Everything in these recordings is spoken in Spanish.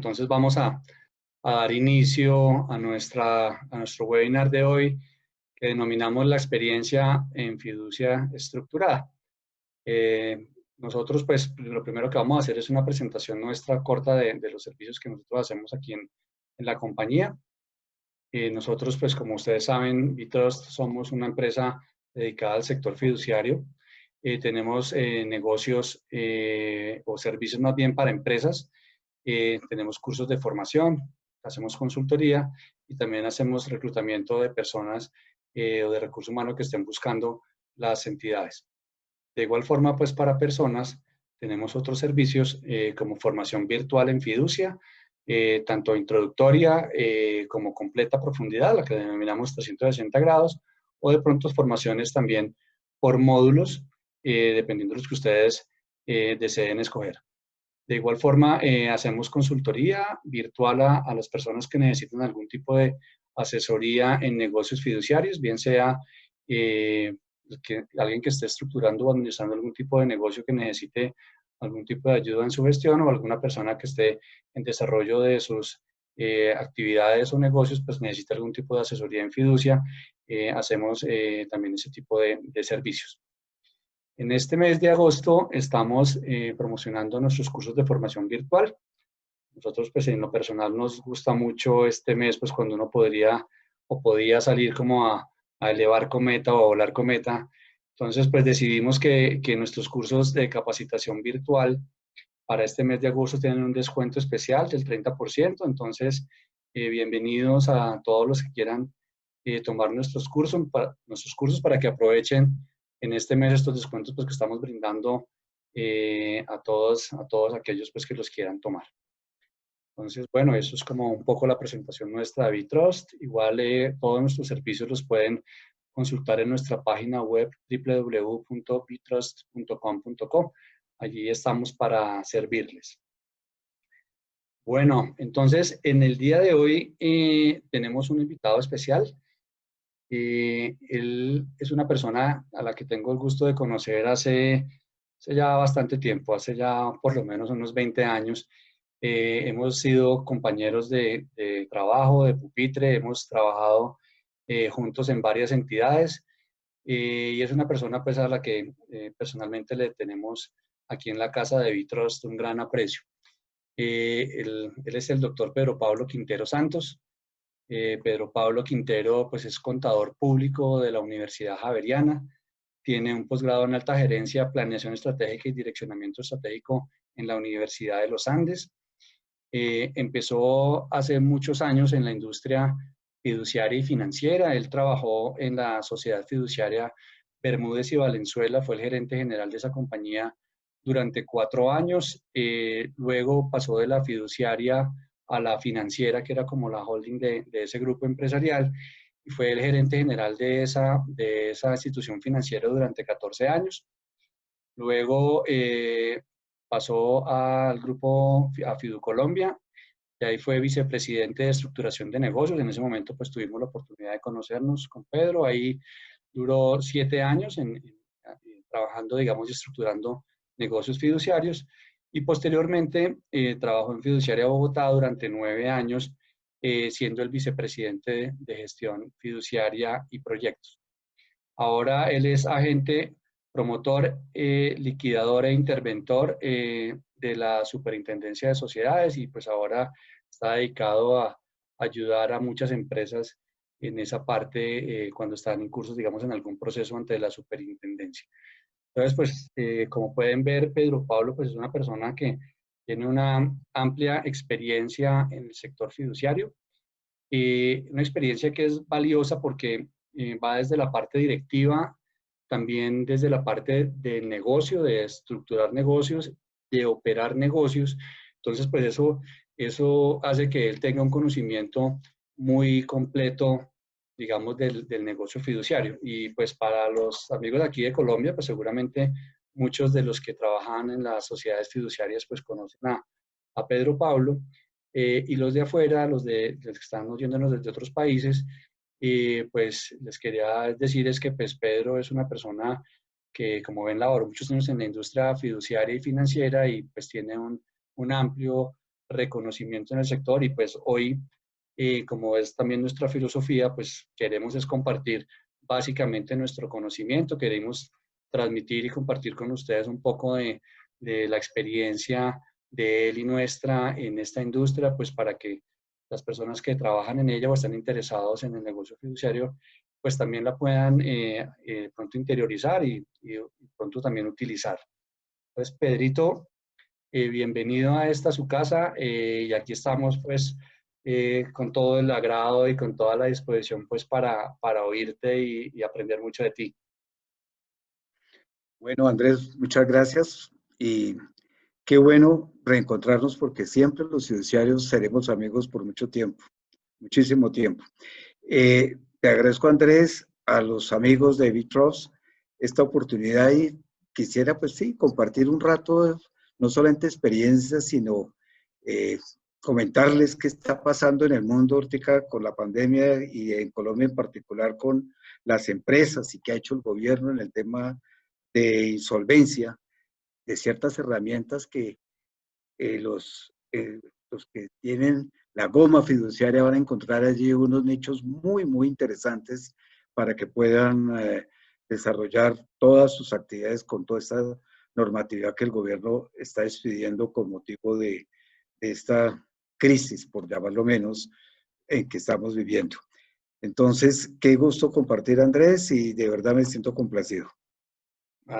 entonces vamos a dar inicio a nuestro webinar de hoy, que denominamos la experiencia en fiducia estructurada. Nosotros, pues, lo primero que vamos a hacer es una presentación nuestra corta de los servicios que nosotros hacemos aquí en la compañía. Nosotros, pues, como ustedes saben, Bitrust somos una empresa dedicada al sector fiduciario. Tenemos negocios o servicios más bien para empresas. Tenemos cursos de formación, hacemos consultoría y también hacemos reclutamiento de personas o de recursos humanos que estén buscando las entidades. De igual forma, pues para personas tenemos otros servicios como formación virtual en fiducia, tanto introductoria como completa profundidad, la que denominamos 360 grados, o de pronto formaciones también por módulos, dependiendo de los que ustedes deseen escoger. De igual forma, hacemos consultoría virtual a las personas que necesitan algún tipo de asesoría en negocios fiduciarios, bien sea alguien que esté estructurando o administrando algún tipo de negocio que necesite algún tipo de ayuda en su gestión, o alguna persona que esté en desarrollo de sus actividades o negocios, pues necesita algún tipo de asesoría en fiducia. Hacemos también ese tipo de servicios. En este mes de agosto estamos promocionando nuestros cursos de formación virtual. Nosotros, pues, en lo personal nos gusta mucho este mes, pues, cuando uno podría o podía salir como a elevar cometa o a volar cometa. Entonces, pues, decidimos que nuestros cursos de capacitación virtual para este mes de agosto tienen un descuento especial del 30%. Entonces, bienvenidos a todos los que quieran tomar nuestros cursos para que aprovechen en este mes estos descuentos, pues, que estamos brindando a todos aquellos, pues, que los quieran tomar. Entonces, bueno, eso es como un poco la presentación nuestra de Bitrust. Igual todos nuestros servicios los pueden consultar en nuestra página web www.bitrust.com.co. Allí estamos para servirles. Bueno, entonces en el día de hoy tenemos un invitado especial. Él es una persona a la que tengo el gusto de conocer hace ya bastante tiempo, hace ya por lo menos unos 20 años. Hemos sido compañeros de trabajo, de pupitre, hemos trabajado juntos en varias entidades, y es una persona, pues, a la que personalmente le tenemos aquí en la casa de Bitrust un gran aprecio. Él es el doctor Pedro Pablo Quintero Santos. Pedro Pablo Quintero, pues, es contador público de la Universidad Javeriana, tiene un posgrado en alta gerencia, planeación estratégica y direccionamiento estratégico en la Universidad de los Andes. Empezó hace muchos años en la industria fiduciaria y financiera. Él trabajó en la sociedad fiduciaria Bermúdez y Valenzuela, fue el gerente general de esa compañía durante 4 años. Luego pasó de la fiduciaria a la financiera, que era como la holding de ese grupo empresarial, y fue el gerente general de esa institución financiera durante 14 años. Luego pasó al grupo, a Fiducolombia, y ahí fue vicepresidente de estructuración de negocios. En ese momento, pues, tuvimos la oportunidad de conocernos con Pedro. Ahí duró 7 años trabajando, digamos, y estructurando negocios fiduciarios. Y posteriormente trabajó en Fiduciaria Bogotá durante 9 años, siendo el vicepresidente de gestión fiduciaria y proyectos. Ahora él es agente promotor, liquidador e interventor de la Superintendencia de Sociedades, y pues ahora está dedicado a ayudar a muchas empresas en esa parte cuando están en cursos, digamos, en algún proceso ante la superintendencia. Entonces, pues, como pueden ver, Pedro Pablo, pues, es una persona que tiene una amplia experiencia en el sector fiduciario, una experiencia que es valiosa porque va desde la parte directiva, también desde la parte de negocio, de estructurar negocios, de operar negocios. Entonces, pues eso hace que él tenga un conocimiento muy completo, digamos, del negocio fiduciario. Y pues para los amigos de aquí de Colombia, pues seguramente muchos de los que trabajan en las sociedades fiduciarias, pues conocen a Pedro Pablo. Y los de afuera, los que están oyéndonos desde otros países, pues les quería decir es que, pues, Pedro es una persona que, como ven, laboró muchos años en la industria fiduciaria y financiera, y pues tiene un amplio reconocimiento en el sector y pues hoy, como es también nuestra filosofía, pues queremos es compartir básicamente nuestro conocimiento, queremos transmitir y compartir con ustedes un poco de la experiencia de él y nuestra en esta industria, pues para que las personas que trabajan en ella o están interesados en el negocio fiduciario, pues también la puedan pronto interiorizar y pronto también utilizar. Entonces, Pedrito, bienvenido a esta su casa y aquí estamos pues con todo el agrado y con toda la disposición pues para oírte y aprender mucho de ti. Bueno, Andrés, muchas gracias y qué bueno reencontrarnos porque siempre los fiduciarios seremos amigos por mucho tiempo, muchísimo tiempo. Te agradezco, Andrés, a los amigos de Vitros esta oportunidad y quisiera, pues sí, compartir un rato, no solamente experiencias, sino eh, comentarles qué está pasando en el mundo ahorita con la pandemia y en Colombia en particular con las empresas y qué ha hecho el gobierno en el tema de insolvencia, de ciertas herramientas que los que tienen la goma fiduciaria van a encontrar allí unos nichos muy, muy interesantes para que puedan desarrollar todas sus actividades con toda esta normatividad que el gobierno está expidiendo con motivo de esta crisis, por llamarlo menos, en que estamos viviendo. Entonces, qué gusto compartir, Andrés, y de verdad me siento complacido.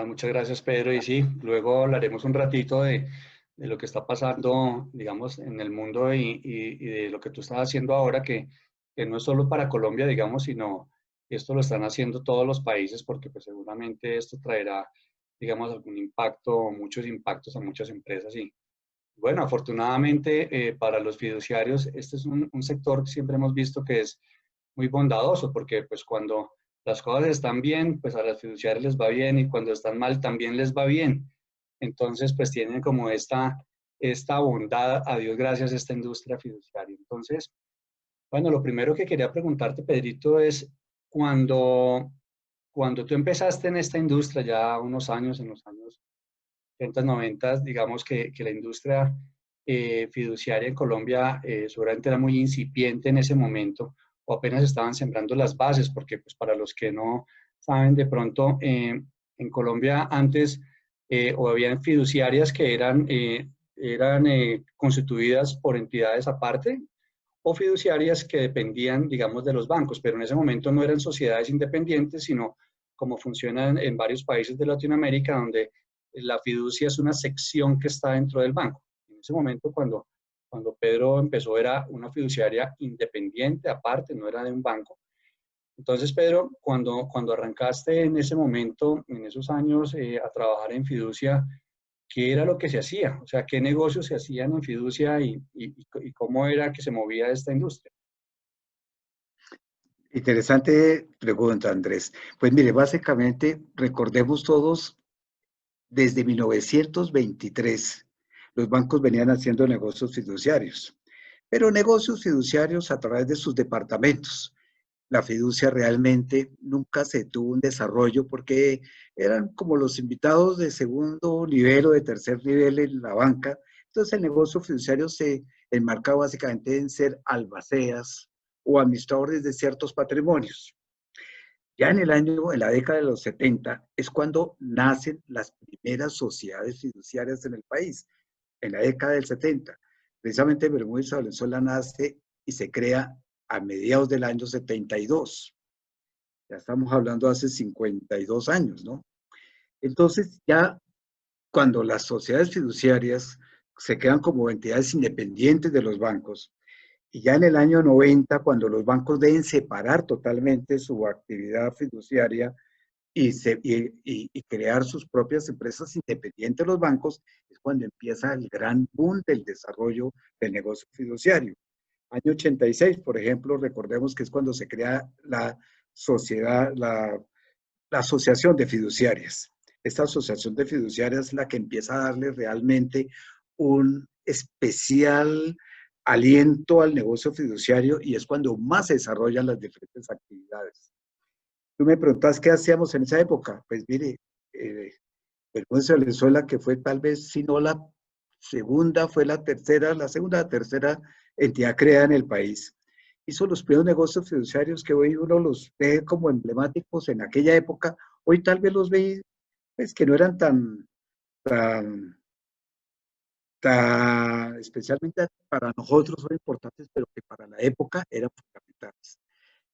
Muchas gracias, Pedro. Y sí, luego hablaremos un ratito de lo que está pasando, digamos, en el mundo y de lo que tú estás haciendo ahora, que no es solo para Colombia, digamos, sino esto lo están haciendo todos los países porque pues seguramente esto traerá, digamos, algún impacto o muchos impactos a muchas empresas. Y bueno, afortunadamente para los fiduciarios, este es un sector que siempre hemos visto que es muy bondadoso porque pues cuando las cosas están bien, pues a las fiduciarias les va bien y cuando están mal también les va bien. Entonces, pues tienen como esta bondad, a Dios gracias, esta industria fiduciaria. Entonces, bueno, lo primero que quería preguntarte, Pedrito, es cuando, cuando tú empezaste en esta industria ya unos años, en los años 80, 90, digamos que la industria fiduciaria en Colombia seguramente era muy incipiente en ese momento o apenas estaban sembrando las bases, porque pues para los que no saben de pronto, en Colombia antes o habían fiduciarias que eran constituidas por entidades aparte o fiduciarias que dependían, digamos, de los bancos, pero en ese momento no eran sociedades independientes, sino como funcionan en varios países de Latinoamérica, donde la fiducia es una sección que está dentro del banco. En ese momento, cuando Pedro empezó, era una fiduciaria independiente, aparte, no era de un banco. Entonces, Pedro, cuando arrancaste en ese momento, en esos años, a trabajar en fiducia, ¿qué era lo que se hacía? O sea, ¿qué negocios se hacían en fiducia y cómo era que se movía esta industria? Interesante pregunta, Andrés. Pues mire, básicamente recordemos todos, desde 1923, los bancos venían haciendo negocios fiduciarios, pero negocios fiduciarios a través de sus departamentos. La fiducia realmente nunca se tuvo un desarrollo porque eran como los invitados de segundo nivel o de tercer nivel en la banca. Entonces el negocio fiduciario se enmarcaba básicamente en ser albaceas o administradores de ciertos patrimonios. Ya en la década de los 70, es cuando nacen las primeras sociedades fiduciarias en el país, en la década del 70. Precisamente Bermúdez y Valenzuela nace y se crea a mediados del año 72. Ya estamos hablando hace 52 años, ¿no? Entonces, ya cuando las sociedades fiduciarias se quedan como entidades independientes de los bancos, y ya en el año 90, cuando los bancos deben separar totalmente su actividad fiduciaria y crear sus propias empresas independientes de los bancos, es cuando empieza el gran boom del desarrollo del negocio fiduciario. Año 86, por ejemplo, recordemos que es cuando se crea la sociedad, la asociación de fiduciarias. Esta asociación de fiduciarias es la que empieza a darle realmente un especial aliento al negocio fiduciario y es cuando más se desarrollan las diferentes actividades. Tú me preguntas qué hacíamos en esa época. Pues mire, Bermúdez de Valenzuela, que fue tal vez, si no la segunda fue la segunda, la tercera entidad creada en el país. Hizo los primeros negocios fiduciarios que hoy uno los ve como emblemáticos en aquella época. Hoy tal vez los ve, pues, que no eran tan, especialmente para nosotros son importantes, pero que para la época eran fundamentales.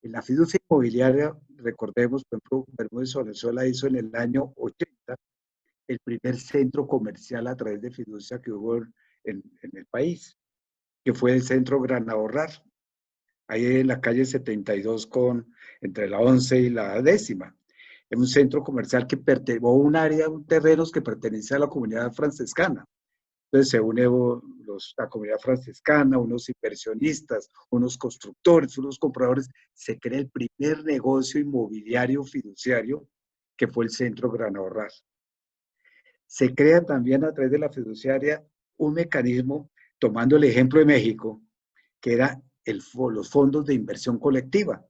En la fiducia inmobiliaria, recordemos, por ejemplo, Bermúdez Valenzuela hizo en el año 80 el primer centro comercial a través de fiducia que hubo en el país, que fue el centro Gran Ahorrar, ahí en la calle 72 entre la 11 y la décima. Es un centro comercial que pertenece a un área, un terrenos que pertenece a la comunidad franciscana. Entonces se une la comunidad franciscana, unos inversionistas, unos constructores, unos compradores. Se crea el primer negocio inmobiliario fiduciario, que fue el Centro Gran Ahorrar. Se crea también a través de la fiduciaria un mecanismo, tomando el ejemplo de México, que era los fondos de inversión colectiva.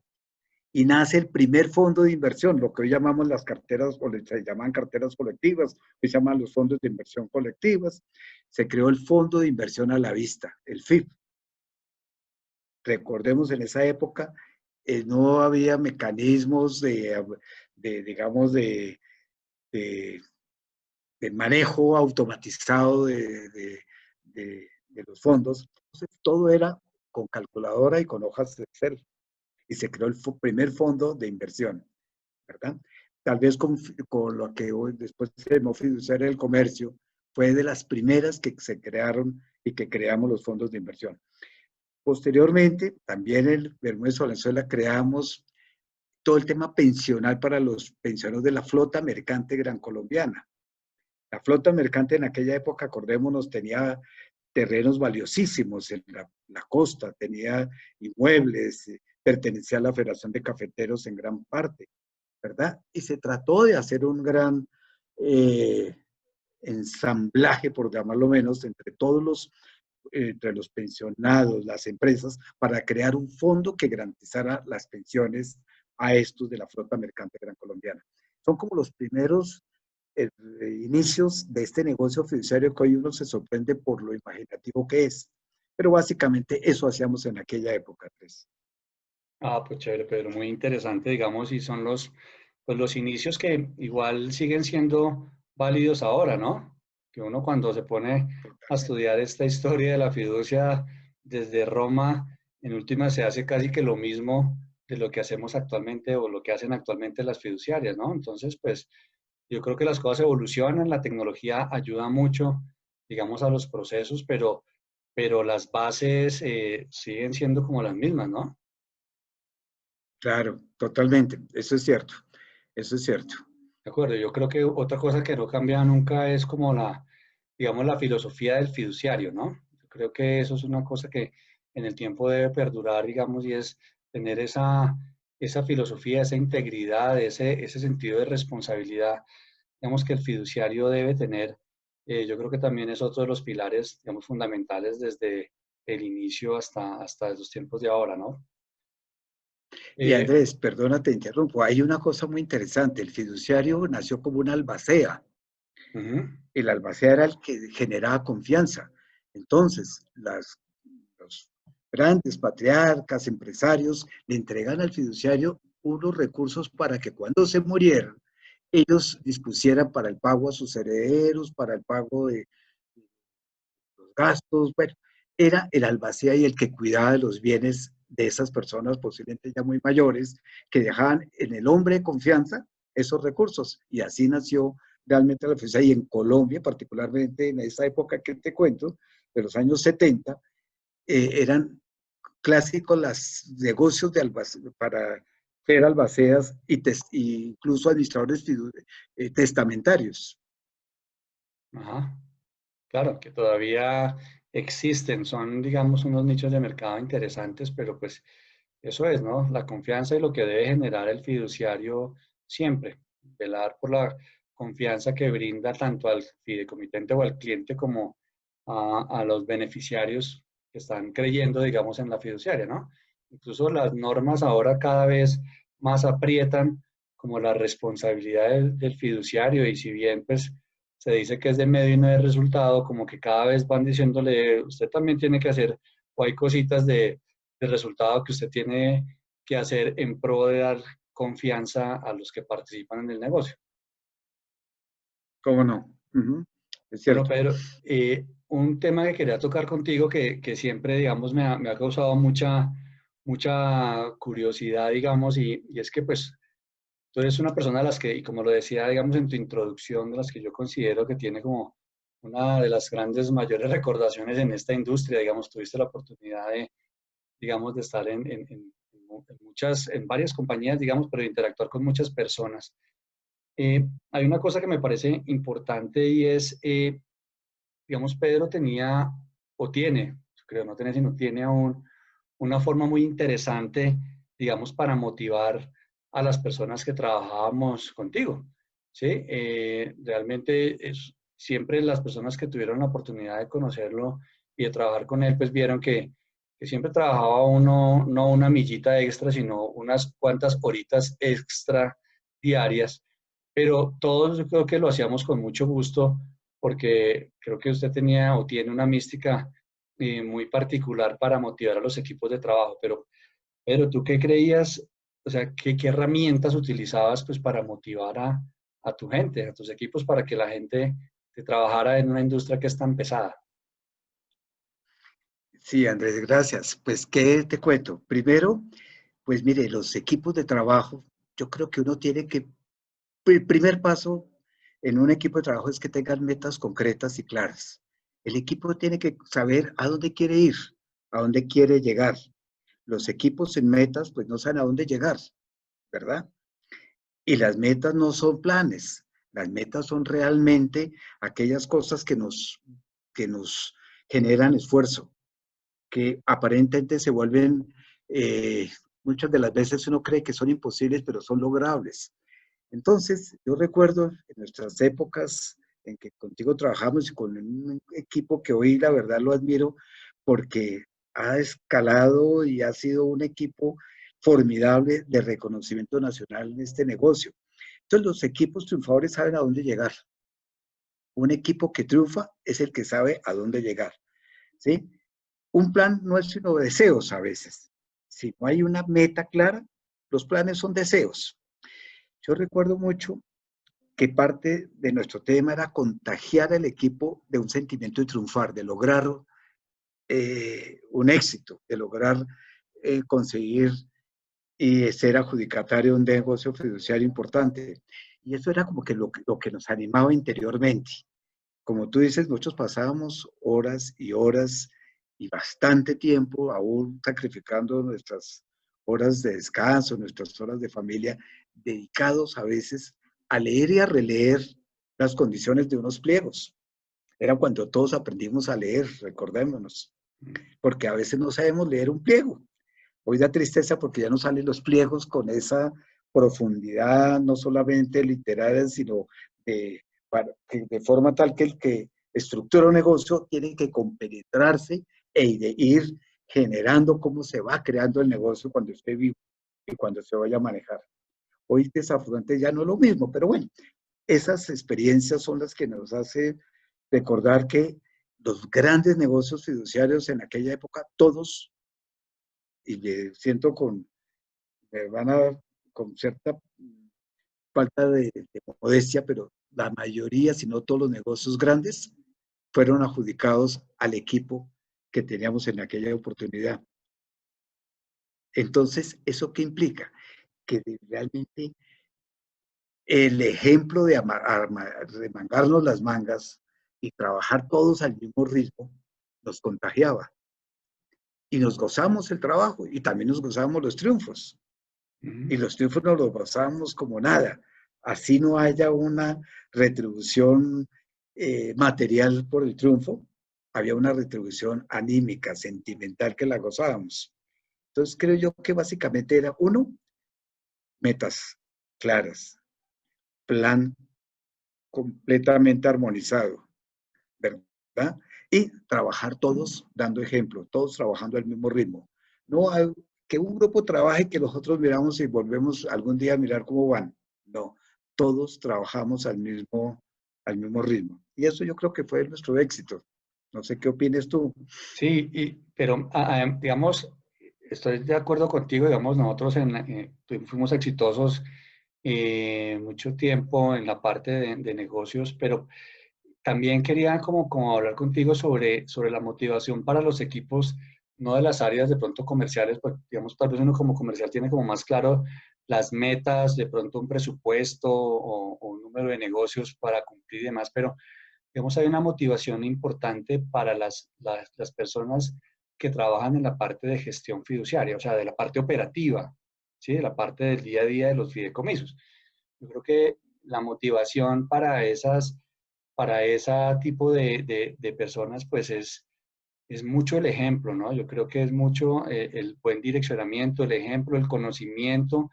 Y nace el primer fondo de inversión, lo que hoy llamamos las carteras, o se llaman carteras colectivas, hoy se llaman los fondos de inversión colectivas. Se creó el Fondo de Inversión a la Vista, el FIP. Recordemos, en esa época no había mecanismos digamos, de manejo automatizado de los fondos. Entonces, todo era con calculadora y con hojas de Excel. Y se creó el primer fondo de inversión, ¿verdad? Tal vez con lo que hoy, después se llamó fiduciaria del comercio, fue de las primeras que se crearon y que creamos los fondos de inversión. Posteriormente, también el Bermúdez Valenzuela creamos todo el tema pensional para los pensionados de la flota mercante gran colombiana. La flota mercante en aquella época, acordémonos, tenía terrenos valiosísimos en la costa, tenía inmuebles, pertenecía a la Federación de Cafeteros en gran parte, ¿verdad? Y se trató de hacer un gran ensamblaje, por llamarlo menos, entre los pensionados, las empresas, para crear un fondo que garantizara las pensiones a estos de la flota mercante gran colombiana. Son como los primeros inicios de este negocio fiduciario que hoy uno se sorprende por lo imaginativo que es. Pero básicamente eso hacíamos en aquella época, Andrés. Ah, pues chévere, Pedro, muy interesante, digamos, y son pues los inicios que igual siguen siendo válidos ahora, ¿no? Que uno cuando se pone a estudiar esta historia de la fiducia desde Roma, en última se hace casi que lo mismo de lo que hacemos actualmente o lo que hacen actualmente las fiduciarias, ¿no? Entonces, pues yo creo que las cosas evolucionan, la tecnología ayuda mucho, digamos, a los procesos, pero las bases siguen siendo como las mismas, ¿no? Claro, totalmente. Eso es cierto. Eso es cierto. De acuerdo, yo creo que otra cosa que no cambia nunca es como digamos, la filosofía del fiduciario, ¿no? Yo creo que eso es una cosa que en el tiempo debe perdurar, digamos, y es tener esa filosofía, esa integridad, ese sentido de responsabilidad, digamos, que el fiduciario debe tener. Yo creo que también es otro de los pilares, digamos, fundamentales desde el inicio hasta los tiempos de ahora, ¿no? Y Eh, Andrés, perdona, te interrumpo. Hay una cosa muy interesante. El fiduciario nació como una albacea. Ujú. El albacea era el que generaba confianza. Entonces, los grandes patriarcas, empresarios, le entregan al fiduciario unos recursos para que cuando se murieran, ellos dispusieran para el pago a sus herederos, para el pago de los gastos. Bueno, era el albacea y el que cuidaba de los bienes de esas personas, posiblemente ya muy mayores, que dejaban en el hombre de confianza esos recursos. Y así nació realmente la fiducia. Y en Colombia, particularmente en esa época que te cuento, de los años 70, eran clásicos los negocios para ser albaceas y incluso administradores testamentarios. Ajá. Claro, que todavía existen, son, digamos, unos nichos de mercado interesantes, pero pues eso es, ¿no? La confianza y lo que debe generar el fiduciario siempre, velar por la confianza que brinda tanto al fideicomitente o al cliente como a los beneficiarios que están creyendo, digamos, en la fiduciaria, ¿no? Incluso las normas ahora cada vez más aprietan como la responsabilidad del fiduciario y si bien, pues, se dice que es de medio y no de resultado, como que cada vez van diciéndole, usted también tiene que hacer, o hay cositas de resultado que usted tiene que hacer en pro de dar confianza a los que participan en el negocio. ¿Cómo no? Ujú, es Bueno, cierto. Pedro, un tema que quería tocar contigo que siempre, digamos, me ha causado mucha curiosidad, digamos, y es que pues tú eres una persona de las que, y como lo decía, digamos, en tu introducción, de las que yo considero que tiene como una de las grandes, mayores recordaciones en esta industria, digamos, tuviste la oportunidad de, digamos, de estar en varias compañías, digamos, pero de interactuar con muchas personas. Hay una cosa que me parece importante y es, digamos, Pedro tenía, o tiene, creo, no tiene, sino tiene aún una forma muy interesante, digamos, para motivar a las personas que trabajábamos contigo, ¿sí? Realmente siempre las personas que tuvieron la oportunidad de conocerlo y de trabajar con él, pues vieron que siempre trabajaba uno, no una millita extra, sino unas cuantas horitas extra diarias, pero todos yo creo que lo hacíamos con mucho gusto porque creo que usted tenía o tiene una mística muy particular para motivar a los equipos de trabajo, pero ¿tú qué creías? O sea, ¿qué herramientas utilizabas pues para motivar a tu gente, a tus equipos, para que la gente te trabajara en una industria que es tan pesada? Sí, Andrés, gracias. Pues, ¿qué te cuento? Primero, pues mire, los equipos de trabajo, yo creo que uno tiene que, el primer paso en un equipo de trabajo es que tengan metas concretas y claras. El equipo tiene que saber a dónde quiere ir, a dónde quiere llegar. Los equipos sin metas, pues no saben a dónde llegar, ¿verdad? Y las metas no son planes, las metas son realmente aquellas cosas que nos generan esfuerzo, que aparentemente se vuelven, muchas de las veces uno cree que son imposibles, pero son logrables. Entonces, yo recuerdo en nuestras épocas en que contigo trabajamos y con un equipo que hoy la verdad lo admiro porque ha escalado y ha sido un equipo formidable de reconocimiento nacional en este negocio. Entonces, los equipos triunfadores saben a dónde llegar. Un equipo que triunfa es el que sabe a dónde llegar, ¿sí? Un plan no es sino deseos a veces. Si no hay una meta clara, los planes son deseos. Yo recuerdo mucho que parte de nuestro tema era contagiar al equipo de un sentimiento de triunfar, de lograr un éxito, de lograr conseguir y ser adjudicatario de un negocio fiduciario importante. Y eso era como que lo que nos animaba interiormente. Como tú dices, nosotros pasábamos horas y horas y bastante tiempo, aún sacrificando nuestras horas de descanso, nuestras horas de familia, dedicados a veces a leer y a releer las condiciones de unos pliegos. Era cuando todos aprendimos a leer, recordémonos, porque a veces no sabemos leer un pliego. Hoy da tristeza porque ya no salen los pliegos con esa profundidad, no solamente literaria, sino de, de forma tal que el que estructura un negocio tiene que compenetrarse e de ir generando cómo se va creando el negocio cuando esté vivo y cuando se vaya a manejar. Hoy desafortunadamente ya no es lo mismo, pero bueno, esas experiencias son las que nos hace recordar que los grandes negocios fiduciarios en aquella época, todos, y me siento me van a dar con cierta falta de modestia, pero la mayoría, si no todos los negocios grandes, fueron adjudicados al equipo que teníamos en aquella oportunidad. Entonces, ¿eso qué implica? Que realmente el ejemplo de remangarnos las mangas y trabajar todos al mismo ritmo nos contagiaba. Y nos gozamos el trabajo y también nos gozamos los triunfos. Y los triunfos nos los gozamos como nada. Así no haya una retribución material por el triunfo, había una retribución anímica, sentimental que la gozábamos. Entonces creo yo que básicamente era uno, metas claras, plan completamente armonizado, ¿verdad? Y trabajar todos dando ejemplo, todos trabajando al mismo ritmo. No hay, que un grupo trabaje y que los otros miramos y volvemos algún día a mirar cómo van. No, todos trabajamos al mismo ritmo. Y eso yo creo que fue nuestro éxito. No sé qué opinas tú. Sí, pero digamos, estoy de acuerdo contigo, digamos, nosotros fuimos exitosos mucho tiempo en la parte de negocios, pero también quería como hablar contigo sobre la motivación para los equipos, no de las áreas de pronto comerciales, pues digamos, tal vez uno como comercial tiene como más claro las metas, de pronto un presupuesto o un número de negocios para cumplir y demás, pero digamos, hay una motivación importante para las personas que trabajan en la parte de gestión fiduciaria, o sea, de la parte operativa, ¿sí? De la parte del día a día de los fideicomisos. Yo creo que la motivación para ese tipo de personas, pues es mucho el ejemplo, ¿no? Yo creo que es mucho el buen direccionamiento, el ejemplo, el conocimiento,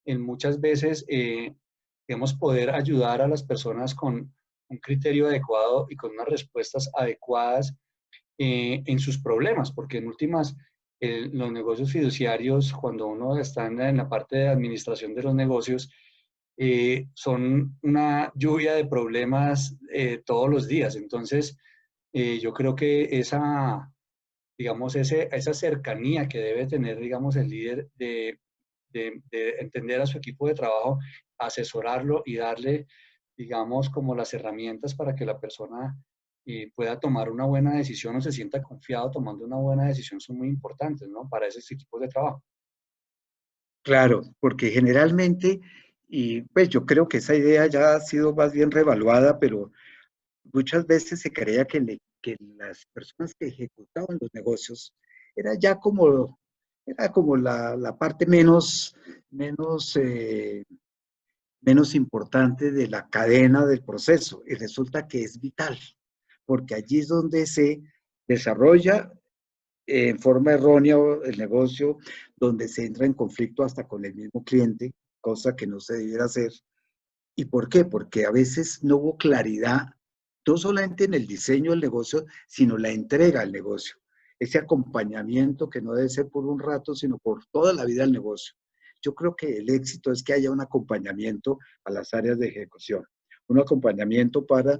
en muchas veces, digamos, poder ayudar a las personas con un criterio adecuado y con unas respuestas adecuadas en sus problemas, porque en últimas, los negocios fiduciarios, cuando uno está en la parte de administración de los negocios, son una lluvia de problemas todos los días. Entonces, yo creo que digamos, esa cercanía que debe tener, digamos, el líder de entender a su equipo de trabajo, asesorarlo y darle, digamos, como las herramientas para que la persona pueda tomar una buena decisión o se sienta confiado tomando una buena decisión son muy importantes, ¿no? Para esos equipos de trabajo. Claro, porque generalmente, y pues yo creo que esa idea ya ha sido más bien revaluada, pero muchas veces se creía que las personas que ejecutaban los negocios era como la parte menos importante de la cadena del proceso, y resulta que es vital, porque allí es donde se desarrolla en forma errónea el negocio, donde se entra en conflicto hasta con el mismo cliente, cosa que no se debiera hacer. ¿Y por qué? Porque a veces no hubo claridad, no solamente en el diseño del negocio, sino la entrega al negocio. Ese acompañamiento que no debe ser por un rato, sino por toda la vida del negocio. Yo creo que el éxito es que haya un acompañamiento a las áreas de ejecución. Un acompañamiento para,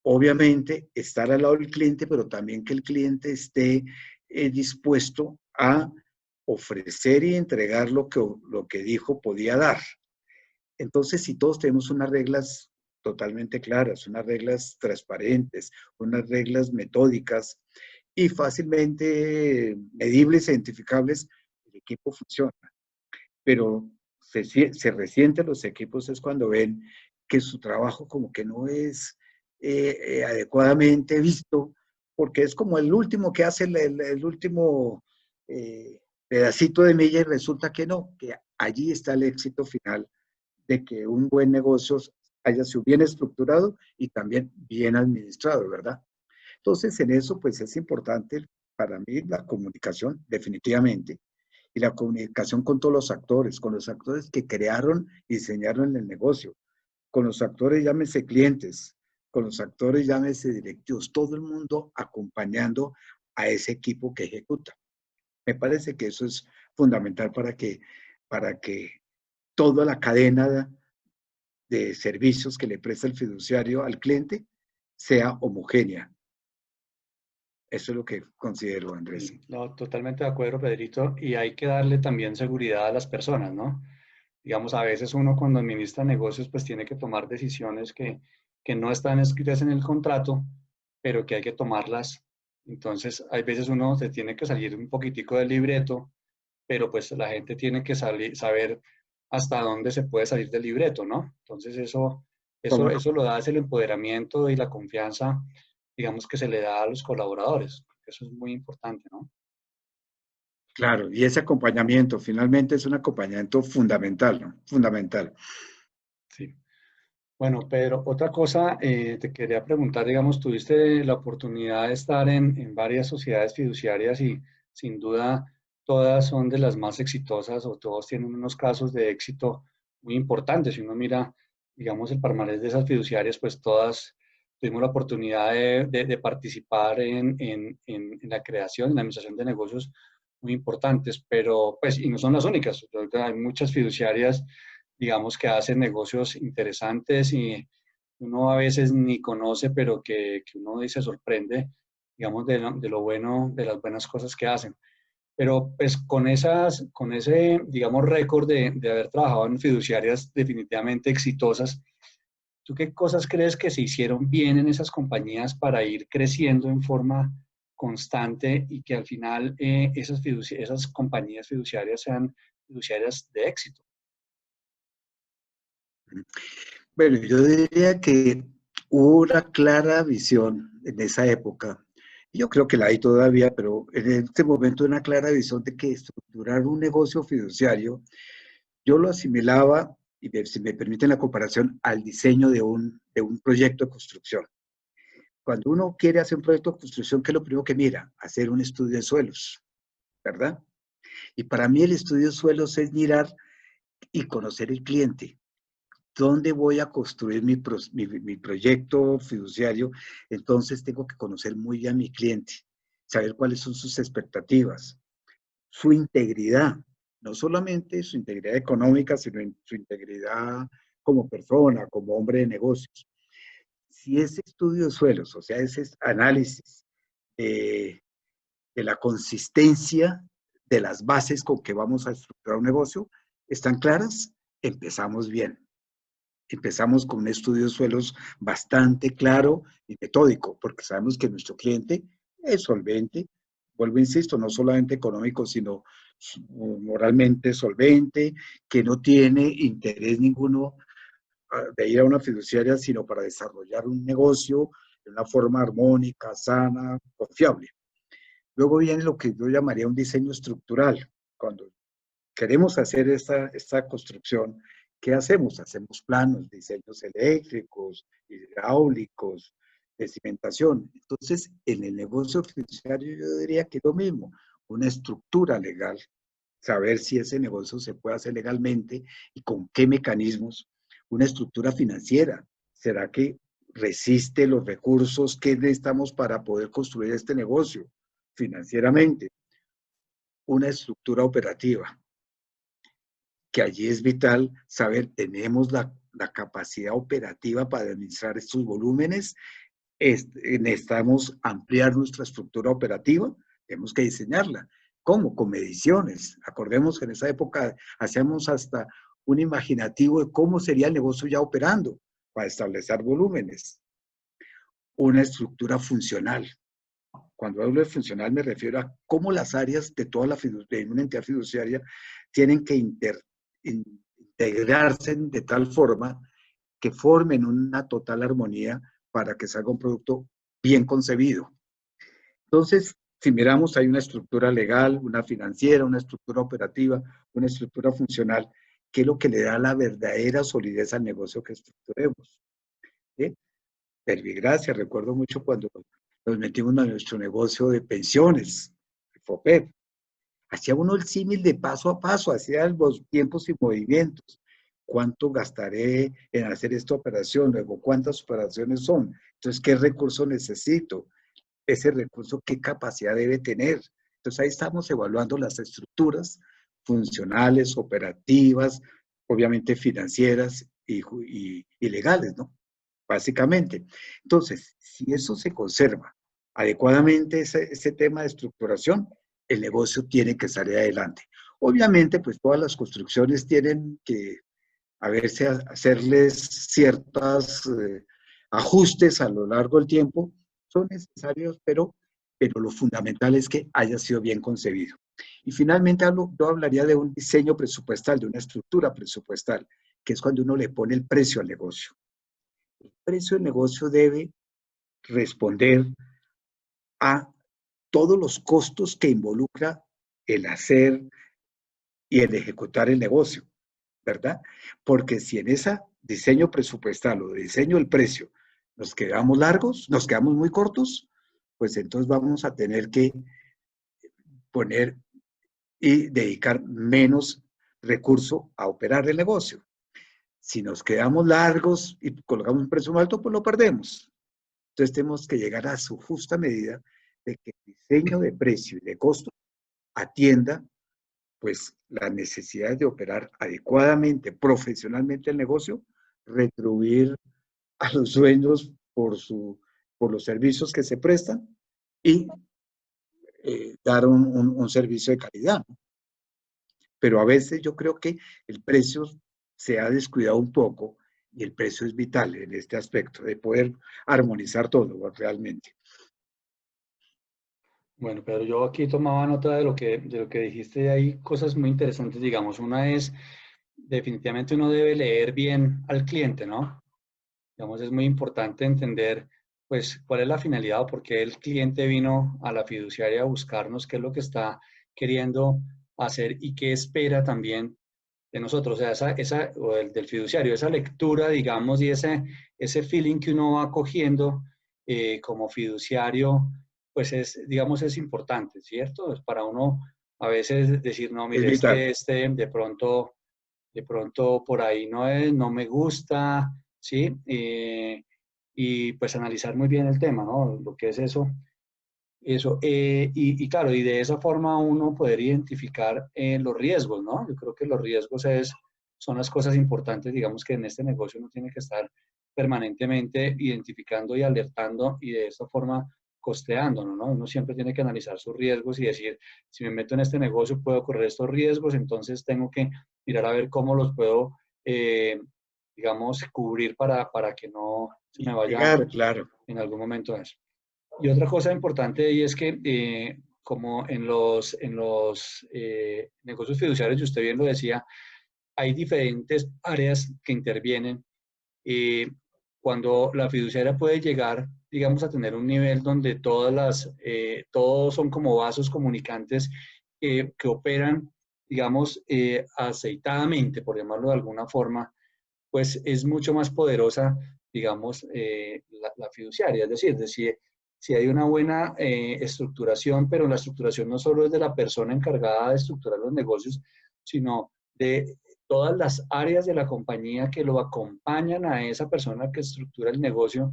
obviamente, estar al lado del cliente, pero también que el cliente esté dispuesto a ofrecer y entregar lo que dijo podía dar. Entonces, si todos tenemos unas reglas totalmente claras, unas reglas transparentes, unas reglas metódicas y fácilmente medibles e identificables, el equipo funciona. Pero se resienten los equipos es cuando ven que su trabajo como que no es adecuadamente visto, porque es como el último que hace el último eh, pedacito de milla y resulta que no, que allí está el éxito final de que un buen negocio haya sido bien estructurado y también bien administrado, ¿verdad? Entonces, en eso, pues es importante para mí la comunicación, definitivamente, y la comunicación con los actores que crearon y diseñaron el negocio, con los actores, llámese clientes, con los actores, llámese directivos, todo el mundo acompañando a ese equipo que ejecuta. Me parece que eso es fundamental para que toda la cadena de servicios que le presta el fiduciario al cliente sea homogénea. Eso es lo que considero, Andrés. Y, no, totalmente de acuerdo, Pedrito, y hay que darle también seguridad a las personas, ¿no? Digamos, a veces uno cuando administra negocios, pues tiene que tomar decisiones que no están escritas en el contrato, pero que hay que tomarlas. Entonces, hay veces uno se tiene que salir un poquitico del libreto, pero pues la gente tiene que saber hasta dónde se puede salir del libreto, ¿no? Entonces, ¿Cómo no? eso lo da es el empoderamiento y la confianza, digamos, que se le da a los colaboradores. Eso es muy importante, ¿no? Claro, y ese acompañamiento finalmente es un acompañamiento fundamental, ¿no? Fundamental. Sí. Bueno, Pedro, otra cosa, te quería preguntar, digamos, tuviste la oportunidad de estar en varias sociedades fiduciarias y sin duda todas son de las más exitosas o todos tienen unos casos de éxito muy importantes. Si uno mira, digamos, el palmarés de esas fiduciarias, pues todas tuvimos la oportunidad de participar en la creación, en la administración de negocios muy importantes, pero pues, y no son las únicas, hay muchas fiduciarias digamos que hacen negocios interesantes y uno a veces ni conoce, pero que uno se sorprende, digamos, de lo bueno, de las buenas cosas que hacen. Pero pues con ese, digamos, récord de haber trabajado en fiduciarias definitivamente exitosas, ¿tú qué cosas crees que se hicieron bien en esas compañías para ir creciendo en forma constante y que al final esas compañías fiduciarias sean fiduciarias de éxito? Bueno, yo diría que hubo una clara visión en esa época. Yo creo que la hay todavía, pero en este momento una clara visión de que estructurar un negocio fiduciario, yo lo asimilaba, y si me permiten la comparación, al diseño de un proyecto de construcción. Cuando uno quiere hacer un proyecto de construcción, ¿qué es lo primero que mira? Hacer un estudio de suelos, ¿verdad? Y para mí el estudio de suelos es mirar y conocer el cliente. ¿Dónde voy a construir mi proyecto fiduciario? Entonces tengo que conocer muy bien a mi cliente, saber cuáles son sus expectativas, su integridad, no solamente su integridad económica, sino su integridad como persona, como hombre de negocios. Si ese estudio de suelos, o sea, ese análisis de, de la consistencia de las bases con que vamos a estructurar un negocio, están claras, empezamos bien. Empezamos con un estudio de suelos bastante claro y metódico, porque sabemos que nuestro cliente es solvente, vuelvo, insisto, no solamente económico, sino moralmente solvente, que no tiene interés ninguno de ir a una fiduciaria, sino para desarrollar un negocio de una forma armónica, sana, confiable. Luego viene lo que yo llamaría un diseño estructural. Cuando queremos hacer esta construcción, ¿qué hacemos? Hacemos planos, diseños eléctricos, hidráulicos, de cimentación. Entonces, en el negocio fiduciario yo diría que es lo mismo, una estructura legal, saber si ese negocio se puede hacer legalmente y con qué mecanismos, una estructura financiera. ¿Será que resiste los recursos que necesitamos para poder construir este negocio financieramente? Una estructura operativa, que allí es vital saber, tenemos la capacidad operativa para administrar estos volúmenes, necesitamos ampliar nuestra estructura operativa, tenemos que diseñarla. ¿Cómo? Con mediciones. Acordemos que en esa época hacíamos hasta un imaginativo de cómo sería el negocio ya operando para establecer volúmenes. Una estructura funcional. Cuando hablo de funcional me refiero a cómo las áreas de toda de una entidad fiduciaria tienen que integrarse de tal forma que formen una total armonía para que salga un producto bien concebido. Entonces, si miramos, hay una estructura legal, una financiera, una estructura operativa, una estructura funcional, que es lo que le da la verdadera solidez al negocio que estructuremos. ¿Sí? Verbigracia, recuerdo mucho cuando nos metimos en nuestro negocio de pensiones, FOPEP. Hacía uno el símil de paso a paso, hacía los tiempos y movimientos. ¿Cuánto gastaré en hacer esta operación? Luego, ¿cuántas operaciones son? Entonces, ¿qué recurso necesito? Ese recurso, ¿qué capacidad debe tener? Entonces, ahí estamos evaluando las estructuras funcionales, operativas, obviamente financieras y legales, ¿no? Básicamente. Entonces, si eso se conserva adecuadamente, ese tema de estructuración, el negocio tiene que salir adelante. Obviamente, pues todas las construcciones tienen que hacerles ciertos ajustes a lo largo del tiempo, son necesarios, pero lo fundamental es que haya sido bien concebido. Y finalmente yo hablaría de un diseño presupuestal, de una estructura presupuestal, que es cuando uno le pone el precio al negocio. El precio del negocio debe responder a todos los costos que involucra el hacer y el ejecutar el negocio, ¿verdad? Porque si en ese diseño presupuestal o diseño del precio nos quedamos largos, nos quedamos muy cortos, pues entonces vamos a tener que poner y dedicar menos recurso a operar el negocio. Si nos quedamos largos y colocamos un precio muy alto, pues lo perdemos. Entonces tenemos que llegar a su justa medida de que el diseño de precio y de costo atienda pues las necesidades de operar adecuadamente, profesionalmente el negocio, retribuir a los dueños por los servicios que se prestan y dar un servicio de calidad, ¿no? Pero a veces yo creo que el precio se ha descuidado un poco y el precio es vital en este aspecto de poder armonizar todo realmente. Bueno, pero yo aquí tomaba nota de lo que dijiste, y hay cosas muy interesantes, digamos. Una es, definitivamente uno debe leer bien al cliente, ¿no? Digamos, es muy importante entender, pues, cuál es la finalidad o por qué el cliente vino a la fiduciaria a buscarnos, qué es lo que está queriendo hacer y qué espera también de nosotros, o sea, o del fiduciario, esa lectura, digamos, y ese feeling que uno va cogiendo como fiduciario, pues es, digamos, es importante, ¿cierto? Es para uno a veces decir, no, Es mire, es vital. que de pronto por ahí no es, no me gusta, ¿sí? Y pues analizar muy bien el tema, ¿no? Lo que es eso. Eso, y claro, y de esa forma uno poder identificar los riesgos, ¿no? Yo creo que los riesgos son las cosas importantes, digamos que en este negocio uno tiene que estar permanentemente identificando y alertando y de esa forma costeándolo, ¿no? Uno siempre tiene que analizar sus riesgos y decir, si me meto en este negocio puedo correr estos riesgos, entonces tengo que mirar a ver cómo los puedo, digamos, cubrir para que no se me vaya Llegar, claro. en algún momento a eso. Y otra cosa importante ahí es que, como en los negocios fiduciarios, y usted bien lo decía, hay diferentes áreas que intervienen. eh, Cuando la fiduciaria puede llegar, digamos, a tener un nivel donde todos son como vasos comunicantes que operan, digamos, aceitadamente, por llamarlo de alguna forma, pues es mucho más poderosa, digamos, la fiduciaria. Es decir, si hay una buena estructuración, pero la estructuración no solo es de la persona encargada de estructurar los negocios, sino de todas las áreas de la compañía que lo acompañan a esa persona que estructura el negocio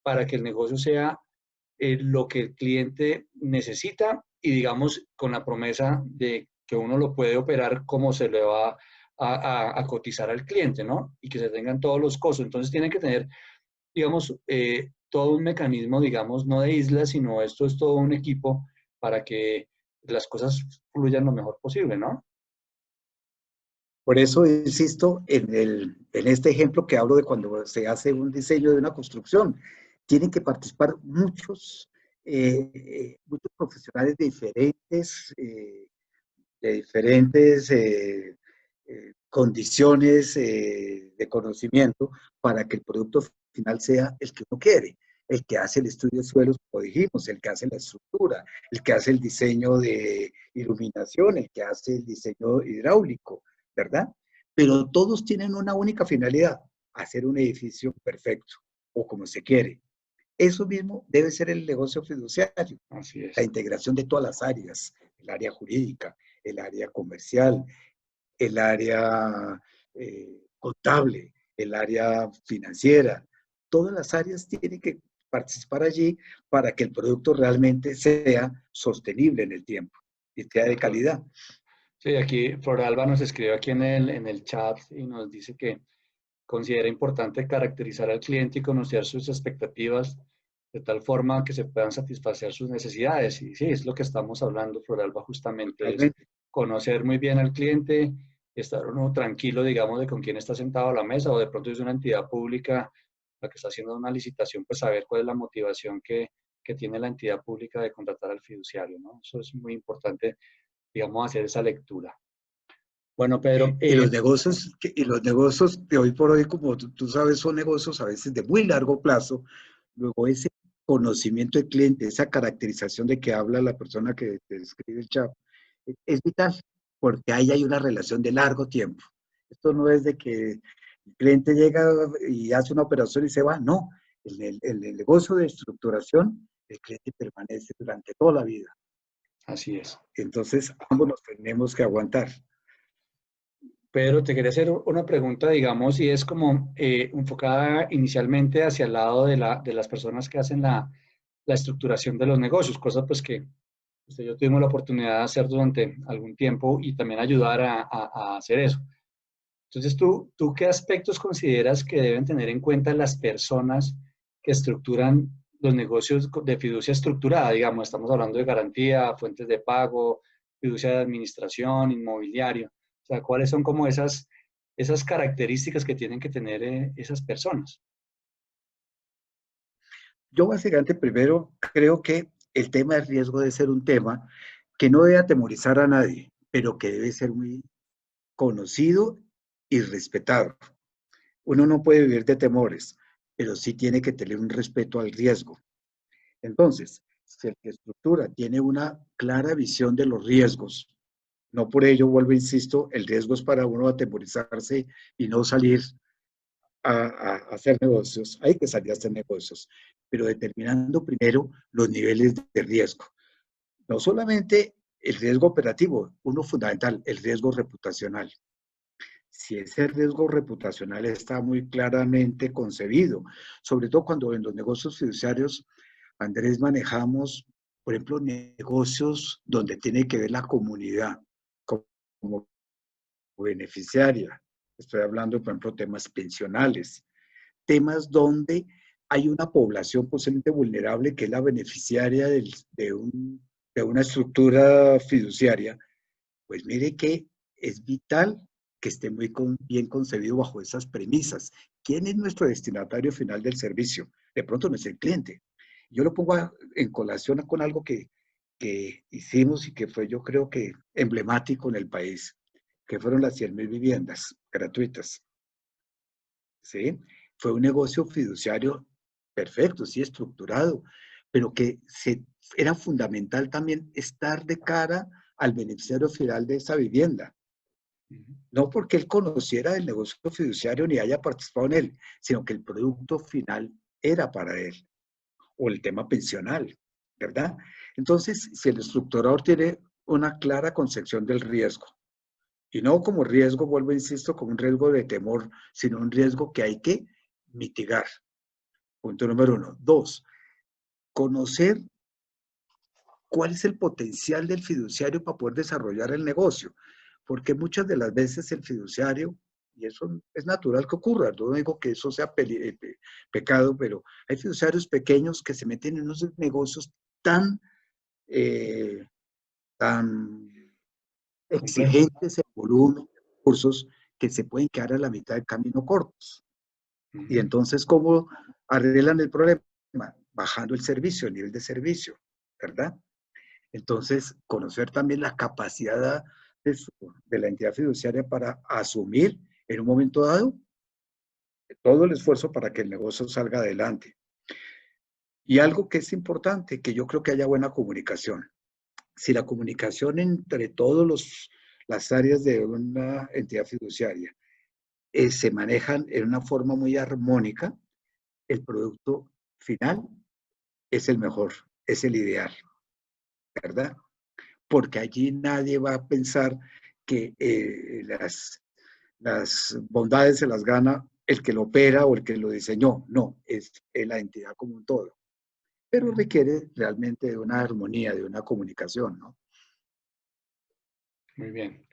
para que el negocio sea lo que el cliente necesita y digamos con la promesa de que uno lo puede operar como se le va a cotizar al cliente, ¿no? Y que se tengan todos los costos. Entonces tienen que tener, digamos, todo un mecanismo, digamos, no de islas, sino esto es todo un equipo para que las cosas fluyan lo mejor posible, ¿no? Por eso insisto en este ejemplo que hablo de cuando se hace un diseño de una construcción. Tienen que participar muchos profesionales de diferentes condiciones de conocimiento para que el producto final sea el que uno quiere. El que hace el estudio de suelos, como dijimos, el que hace la estructura, el que hace el diseño de iluminación, el que hace el diseño hidráulico, ¿verdad? Pero todos tienen una única finalidad, hacer un edificio perfecto o como se quiere. Eso mismo debe ser el negocio fiduciario, Así la es. integración de todas las áreas, el área jurídica, el área comercial, el área contable, el área financiera. Todas las áreas tienen que participar allí para que el producto realmente sea sostenible en el tiempo y sea De de acuerdo. calidad. Sí, aquí Floralba nos escribe aquí en el chat y nos dice que considera importante caracterizar al cliente y conocer sus expectativas de tal forma que se puedan satisfacer sus necesidades. Y sí, es lo que estamos hablando, Floralba, justamente es Totalmente. conocer muy bien al cliente, estar uno tranquilo, digamos, de con quién está sentado a la mesa o de pronto es una entidad pública la que está haciendo una licitación, pues saber cuál es la motivación que tiene la entidad pública de contratar al fiduciario, ¿no? Eso es muy importante, digamos, hacer esa lectura. Bueno, Pedro, Y los negocios de hoy por hoy, como tú sabes, son negocios a veces de muy largo plazo. Luego ese conocimiento del cliente, esa caracterización de que habla la persona que te escribe el chat, es vital, porque ahí hay una relación de largo tiempo. Esto no es de que el cliente llega y hace una operación y se va, no. En el negocio de estructuración, el cliente permanece durante toda la vida. así es. Entonces, ambos nos tenemos que aguantar. Pedro, te quería hacer una pregunta, digamos, y es como enfocada inicialmente hacia el lado de las personas que hacen la estructuración de los negocios, cosa pues que usted y yo tuvimos la oportunidad de hacer durante algún tiempo y también ayudar a hacer eso. Entonces, ¿tú qué aspectos consideras que deben tener en cuenta las personas que estructuran los negocios de fiducia estructurada? Digamos, estamos hablando de garantía, fuentes de pago, fiducia de administración, inmobiliario. O sea, ¿cuáles son como esas características que tienen que tener esas personas? Yo básicamente primero creo que el tema del riesgo debe ser un tema que no debe atemorizar a nadie, pero que debe ser muy conocido y respetado. Uno no puede vivir de temores, pero sí tiene que tener un respeto al riesgo. Entonces, si el que estructura tiene una clara visión de los riesgos, no por ello, vuelvo, insisto, el riesgo es para uno atemorizarse y no salir a hacer negocios. Hay que salir a hacer negocios, pero determinando primero los niveles de riesgo. No solamente el riesgo operativo, uno fundamental, el riesgo reputacional. Si ese riesgo reputacional está muy claramente concebido, sobre todo cuando en los negocios fiduciarios, Andrés, manejamos, por ejemplo, negocios donde tiene que ver la comunidad como beneficiaria. Estoy hablando, por ejemplo, temas pensionales, temas donde hay una población posiblemente vulnerable que es la beneficiaria de una estructura fiduciaria. Pues mire que es vital que esté bien concebido bajo esas premisas. ¿Quién es nuestro destinatario final del servicio? De pronto no es el cliente. Yo lo pongo en colación con algo que hicimos y que fue, yo creo que emblemático en el país, que fueron las 100.000 viviendas gratuitas. ¿Sí? Fue un negocio fiduciario perfecto, sí, estructurado, pero era fundamental también estar de cara al beneficiario final de esa vivienda. No porque él conociera el negocio fiduciario ni haya participado en él, sino que el producto final era para él, o el tema pensional, ¿verdad? Entonces, si el estructurador tiene una clara concepción del riesgo, y no como riesgo, vuelvo, insisto, como un riesgo de temor, sino un riesgo que hay que mitigar. Punto número uno. Dos, conocer cuál es el potencial del fiduciario para poder desarrollar el negocio. Porque muchas de las veces el fiduciario, y eso es natural que ocurra, no digo que eso sea pecado, pero hay fiduciarios pequeños que se meten en unos negocios tan, eh, tan Complejo. exigentes en volumen, recursos, que se pueden quedar a la mitad del camino cortos. Y Ujú. entonces, ¿cómo arreglan el problema? Bajando el servicio, el nivel de servicio, ¿verdad? Entonces, conocer también la capacidad de la entidad fiduciaria para asumir en un momento dado todo el esfuerzo para que el negocio salga adelante. Y algo que es importante, que yo creo que haya buena comunicación. Si la comunicación entre todas las áreas de una entidad fiduciaria se manejan en una forma muy armónica, el producto final es el mejor, es el ideal, ¿verdad? Porque allí nadie va a pensar que las bondades se las gana el que lo opera o el que lo diseñó. No, es la entidad como un todo. Pero requiere realmente de una armonía, de una comunicación, ¿no? Muy bien.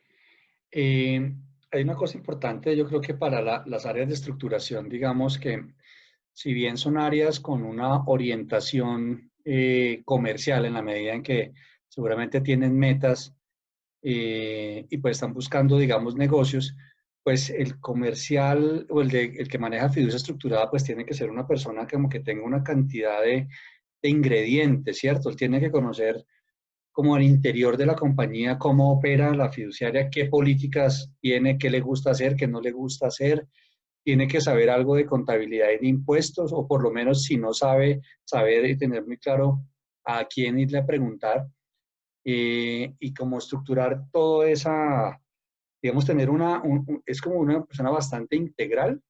Hay una cosa importante, yo creo que para las áreas de estructuración, digamos que si bien son áreas con una orientación comercial en la medida en que seguramente tienen metas y pues están buscando, digamos, negocios, pues el comercial o el que maneja fiducia estructurada, pues tiene que ser una persona como que tenga una cantidad de ingredientes, ¿cierto? Él tiene que conocer como al interior de la compañía cómo opera la fiduciaria, qué políticas tiene, qué le gusta hacer, qué no le gusta hacer. Tiene que saber algo de contabilidad y de impuestos, o por lo menos si no sabe, saber y tener muy claro a quién irle a preguntar y cómo estructurar toda esa, digamos, tener es como una persona bastante integral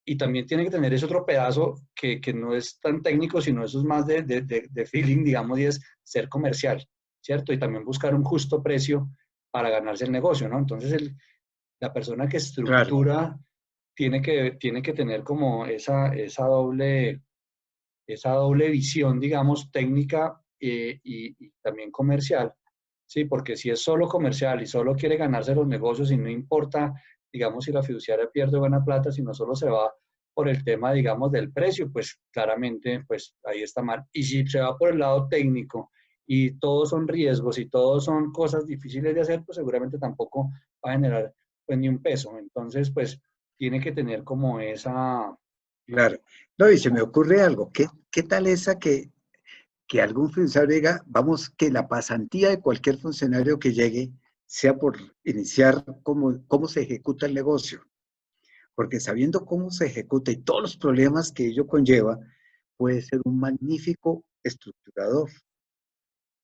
y también tiene que tener ese otro pedazo que no es tan técnico, sino eso es más de feeling, digamos, y es ser comercial, ¿cierto? Y también buscar un justo precio para ganarse el negocio, ¿no? Entonces, la persona que Claro, estructura tiene que tener como esa doble visión, digamos, técnica y también comercial, ¿sí? Porque si es solo comercial y solo quiere ganarse los negocios y no importa digamos, si la fiduciaria pierde buena plata, si no solo se va por el tema, digamos, del precio, pues claramente, pues ahí está mal. Y si se va por el lado técnico y todos son riesgos y todos son cosas difíciles de hacer, pues seguramente tampoco va a generar pues ni un peso. Entonces, pues tiene que tener como esa... Claro. No, y se me ocurre algo. ¿Qué tal esa que algún funcionario diga, vamos, que la pasantía de cualquier funcionario que llegue sea por iniciar cómo se ejecuta el negocio? Porque sabiendo cómo se ejecuta y todos los problemas que ello conlleva, puede ser un magnífico estructurador,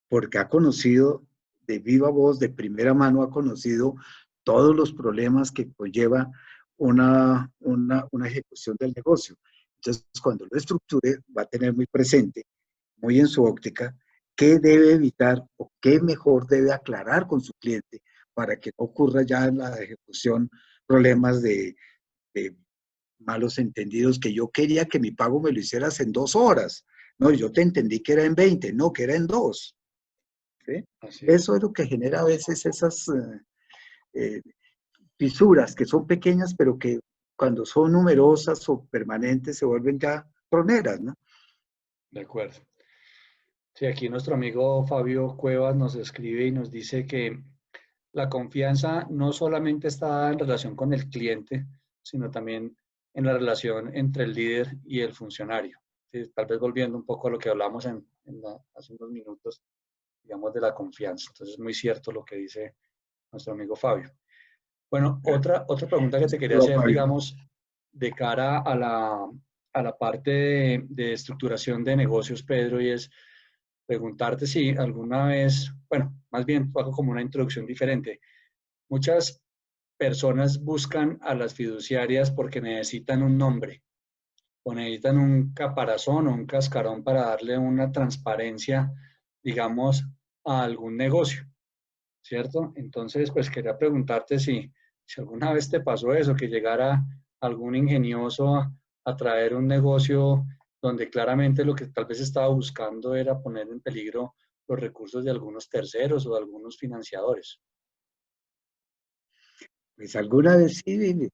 porque ha conocido de viva voz, de primera mano, ha conocido todos los problemas que conlleva una ejecución del negocio. Entonces, cuando lo estructure, va a tener muy presente, muy en su óptica, qué debe evitar o qué mejor debe aclarar con su cliente para que no ocurra ya en la ejecución problemas de malos entendidos, que yo quería que mi pago me lo hicieras en 2 horas. No, yo te entendí que era en 20, no, que era en 2. ¿Sí? Así es. Eso es lo que genera a veces esas eh, fisuras que son pequeñas, pero que cuando son numerosas o permanentes se vuelven ya troneras, ¿no? De acuerdo. Sí, aquí nuestro amigo Fabio Cuevas nos escribe y nos dice que la confianza no solamente está en relación con el cliente, sino también en la relación entre el líder y el funcionario. Sí, tal vez volviendo un poco a lo que hablamos hace unos minutos, digamos, de la confianza. Entonces, es muy cierto lo que dice nuestro amigo Fabio. Bueno, otra pregunta que te quería No, hacer, Fabio. digamos, de cara a la parte de estructuración de negocios, Pedro, y es preguntarte si alguna vez, bueno, más bien hago como una introducción diferente. Muchas personas buscan a las fiduciarias porque necesitan un nombre o necesitan un caparazón o un cascarón para darle una transparencia, digamos, a algún negocio, ¿cierto? Entonces, pues quería preguntarte si alguna vez te pasó eso, que llegara algún ingenioso a traer un negocio donde claramente lo que tal vez estaba buscando era poner en peligro los recursos de algunos terceros o de algunos financiadores. Pues alguna vez sí,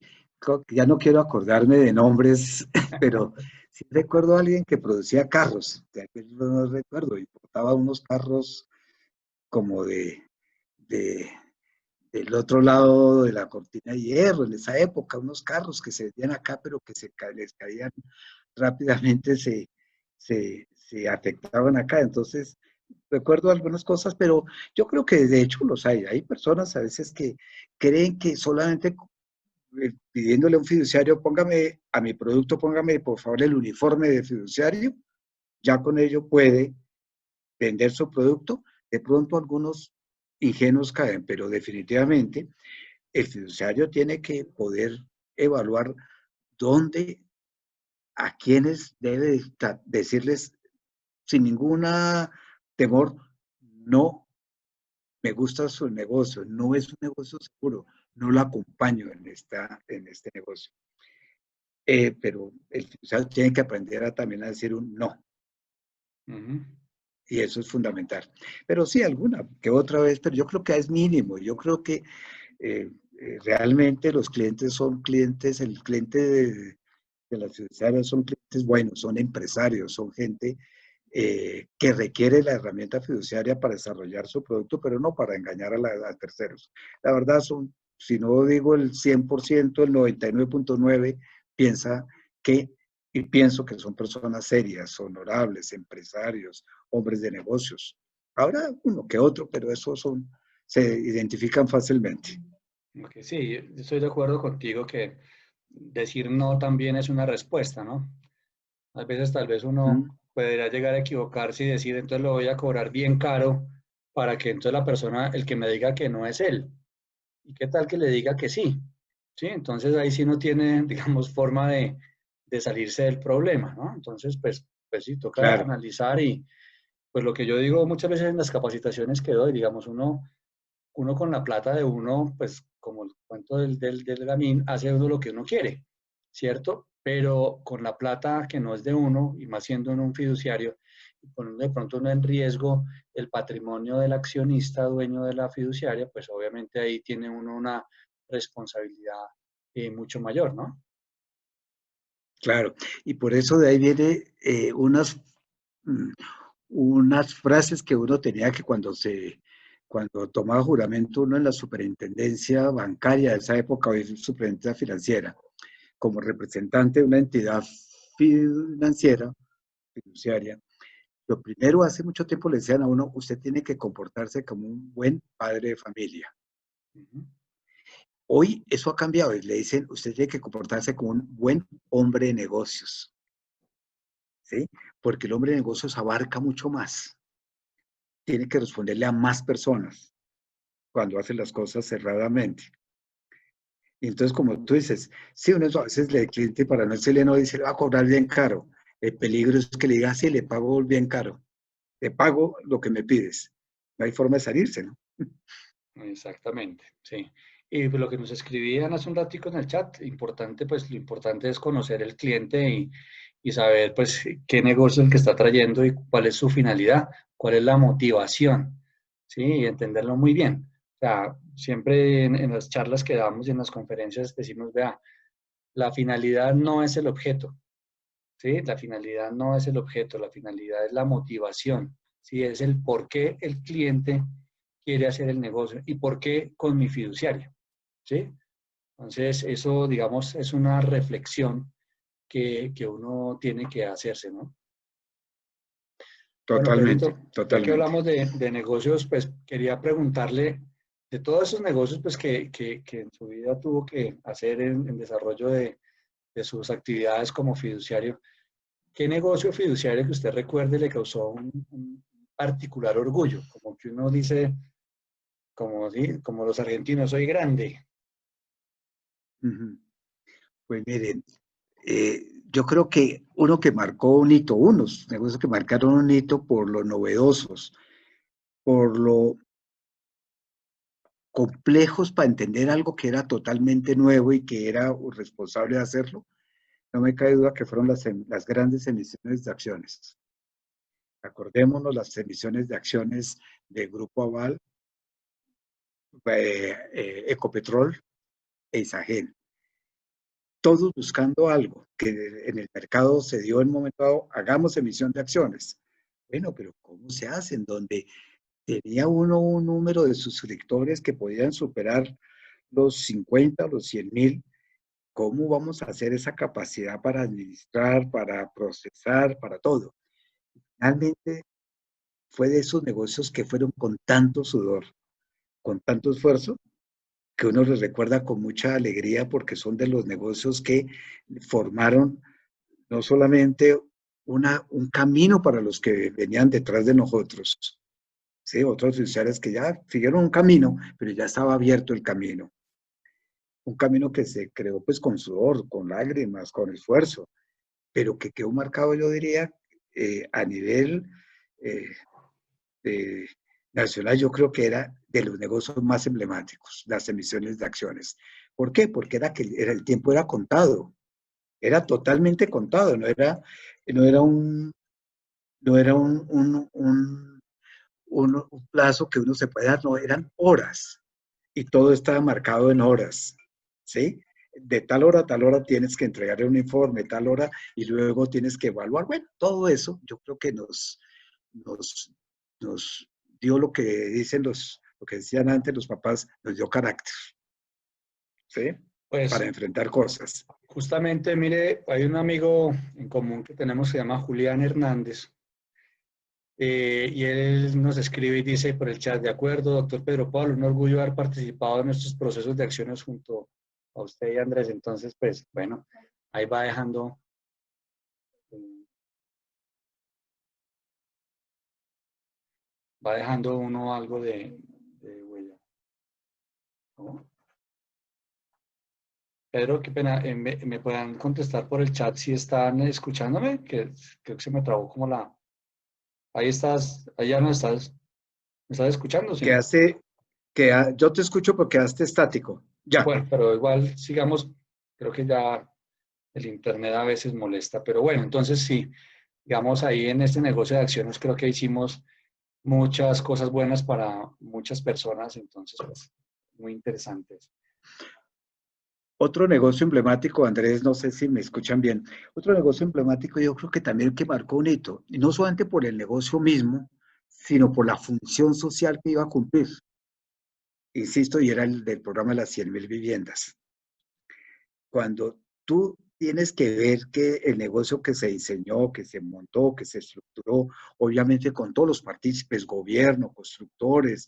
ya no quiero acordarme de nombres, pero sí recuerdo a alguien que producía carros, de aquel no recuerdo, importaba unos carros como de, del otro lado de la cortina de hierro, en esa época, unos carros que se vendían acá, pero que les caían rápidamente, se afectaban acá. Entonces, recuerdo algunas cosas, pero yo creo que de hecho los hay. Hay personas a veces que creen que solamente pidiéndole a un fiduciario, póngame a mi producto, póngame por favor el uniforme de fiduciario, ya con ello puede vender su producto. De pronto algunos ingenuos caen, pero definitivamente el fiduciario tiene que poder evaluar dónde, a quiénes debe decirles sin ninguna temor, no me gusta su negocio, no es un negocio seguro, no lo acompaño en este negocio. Pero el fiduciario tiene que aprender también a decir un no, Ujú. y eso es fundamental. Pero sí, alguna que otra vez, pero yo creo que es mínimo. Yo creo que realmente los clientes son clientes, el cliente de las fiduciarias son clientes buenos, son empresarios, son gente que requiere la herramienta fiduciaria para desarrollar su producto, pero no para engañar a terceros. La verdad son, si no digo el 100%, el 99.9 piensa que, y pienso que son personas serias, honorables, empresarios, hombres de negocios. Habrá uno que otro, pero esos se identifican fácilmente. Ok, sí, yo estoy de acuerdo contigo que decir no también es una respuesta, ¿no? A veces tal vez uno ¿Mm? podría llegar a equivocarse y decir, entonces lo voy a cobrar bien caro para que entonces la persona, el que me diga que no es él. ¿Y qué tal que le diga que sí? Sí, entonces ahí sí no tiene, digamos, forma de salirse del problema, ¿no? Entonces, pues sí, toca Claro, analizar y pues lo que yo digo muchas veces en las capacitaciones que doy, digamos, uno con la plata de uno, pues como el cuento del gamín, hace uno lo que uno quiere, ¿cierto? Pero con la plata que no es de uno, y más siendo uno un fiduciario, y poniendo de pronto uno en riesgo el patrimonio del accionista dueño de la fiduciaria, pues obviamente ahí tiene uno responsabilidad mucho mayor, ¿no? Claro, y por eso de ahí viene mm, unas frases que uno tenía que cuando tomaba juramento uno en la superintendencia bancaria de esa época, hoy es superintendencia financiera, como representante de una entidad financiera, fiduciaria, lo primero, hace mucho tiempo le decían a uno, usted tiene que comportarse como un buen padre de familia. Ujú. Hoy eso ha cambiado y le dicen, usted tiene que comportarse como un buen hombre de negocios, ¿sí? Porque el hombre de negocios abarca mucho más, tiene que responderle a más personas cuando hace las cosas cerradamente. Y entonces, como tú dices, sí, uno a veces le cliente para no decirle no, dice, le va a cobrar bien caro. El peligro es que le diga, sí, le pago bien caro, te pago lo que me pides. No hay forma de salirse, ¿no? Exactamente, sí. Y pues, lo que nos escribían hace un ratico en el chat, importante, pues lo importante es conocer el cliente y saber pues qué negocio es el que está trayendo y cuál es su finalidad, cuál es la motivación, ¿sí? Y entenderlo muy bien. O sea, siempre en las charlas que damos y en las conferencias decimos, vea, la finalidad no es el objeto, ¿sí? La finalidad no es el objeto, la finalidad es la motivación, ¿sí? Es el por qué el cliente quiere hacer el negocio y por qué con mi fiduciario, ¿sí? Entonces, eso, digamos, es una reflexión que uno tiene que hacerse, ¿no? Bueno, Totalmente, Pedrito, ya que totalmente. hablamos de negocios, pues quería preguntarle de todos esos negocios pues, que en su vida tuvo que hacer en desarrollo de sus actividades como fiduciario. ¿Qué negocio fiduciario que usted recuerde le causó un particular orgullo? Como que uno dice, como, ¿sí? Como los argentinos, soy grande. Ujú. Pues miren, yo creo que uno que marcó un hito, unos negocios que marcaron un hito por lo novedosos, por lo complejos para entender algo que era totalmente nuevo y que era responsable de hacerlo, no me cae duda que fueron las grandes emisiones de acciones. Acordémonos las emisiones de acciones de Grupo Aval, Ecopetrol e Isagen. Todos buscando algo que en el mercado se dio en un momento dado, hagamos emisión de acciones. Bueno, pero ¿cómo se hacen? Donde tenía uno un número de suscriptores que podían superar los 50, los 100,000. ¿Cómo vamos a hacer esa capacidad para administrar, para procesar, para todo? Realmente fue de esos negocios que fueron con tanto sudor, con tanto esfuerzo, que uno los recuerda con mucha alegría porque son de los negocios que formaron no solamente un camino para los que venían detrás de nosotros, ¿sí? Otros oficiales que ya siguieron un camino, pero ya estaba abierto el camino. Un camino que se creó pues con sudor, con lágrimas, con esfuerzo, pero que quedó marcado, yo diría, a nivel eh, de nacional, yo creo que era de los negocios más emblemáticos, las emisiones de acciones. ¿Por qué? Porque el tiempo era contado, era totalmente contado, no era un, no era un plazo que uno se puede dar, no, eran horas y todo estaba marcado en horas, ¿sí? De tal hora a tal hora tienes que entregar un informe, tal hora, y luego tienes que evaluar. Bueno, todo eso yo creo que nos, nos dio lo que dicen lo que decían antes los papás, nos dio carácter, ¿sí? Pues Para enfrentar cosas. justamente, mire, hay un amigo en común que tenemos que se llama Julián Hernández, y él nos escribe y dice por el chat, de acuerdo, doctor Pedro Pablo, un orgullo haber participado en estos procesos de acciones junto a usted y Andrés. Entonces, pues, bueno, ahí eh, va dejando uno algo de huella, ¿no? Pedro, qué pena, me puedan contestar por el chat si están escuchándome, que creo que se me trabó como la... Ahí estás, ahí ya no estás, ¿me estás escuchando? Sí. Quedaste, yo te escucho porque quedaste estático. Ya, Bueno, pero igual sigamos, creo que ya el internet a veces molesta, pero bueno, entonces sí, digamos ahí en este negocio de acciones creo que hicimos muchas cosas buenas para muchas personas, entonces pues muy interesantes. Otro negocio emblemático, Andrés, no sé si me escuchan bien, otro negocio emblemático yo creo que también que marcó un hito, y no solamente por el negocio mismo, sino por la función social que iba a cumplir. Insisto, y era el del programa de las 100.000 viviendas. Cuando tú tienes que ver que el negocio que se diseñó, que se montó, que se estructuró, obviamente con todos los partícipes, gobierno, constructores,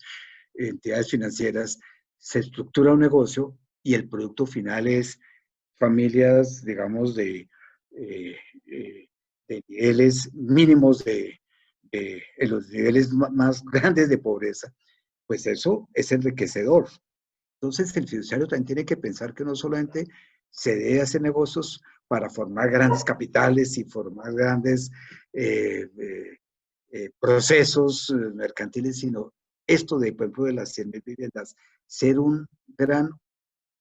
entidades financieras, se estructura un negocio y el producto final es familias, digamos, eh, eh, de niveles mínimos en los niveles más grandes de pobreza, pues eso es enriquecedor. Entonces, el fiduciario también tiene que pensar que no solamente se debe hacer negocios para formar grandes capitales y formar grandes eh, eh, procesos mercantiles, sino esto de, por ejemplo, de las 100.000 viviendas, ser un gran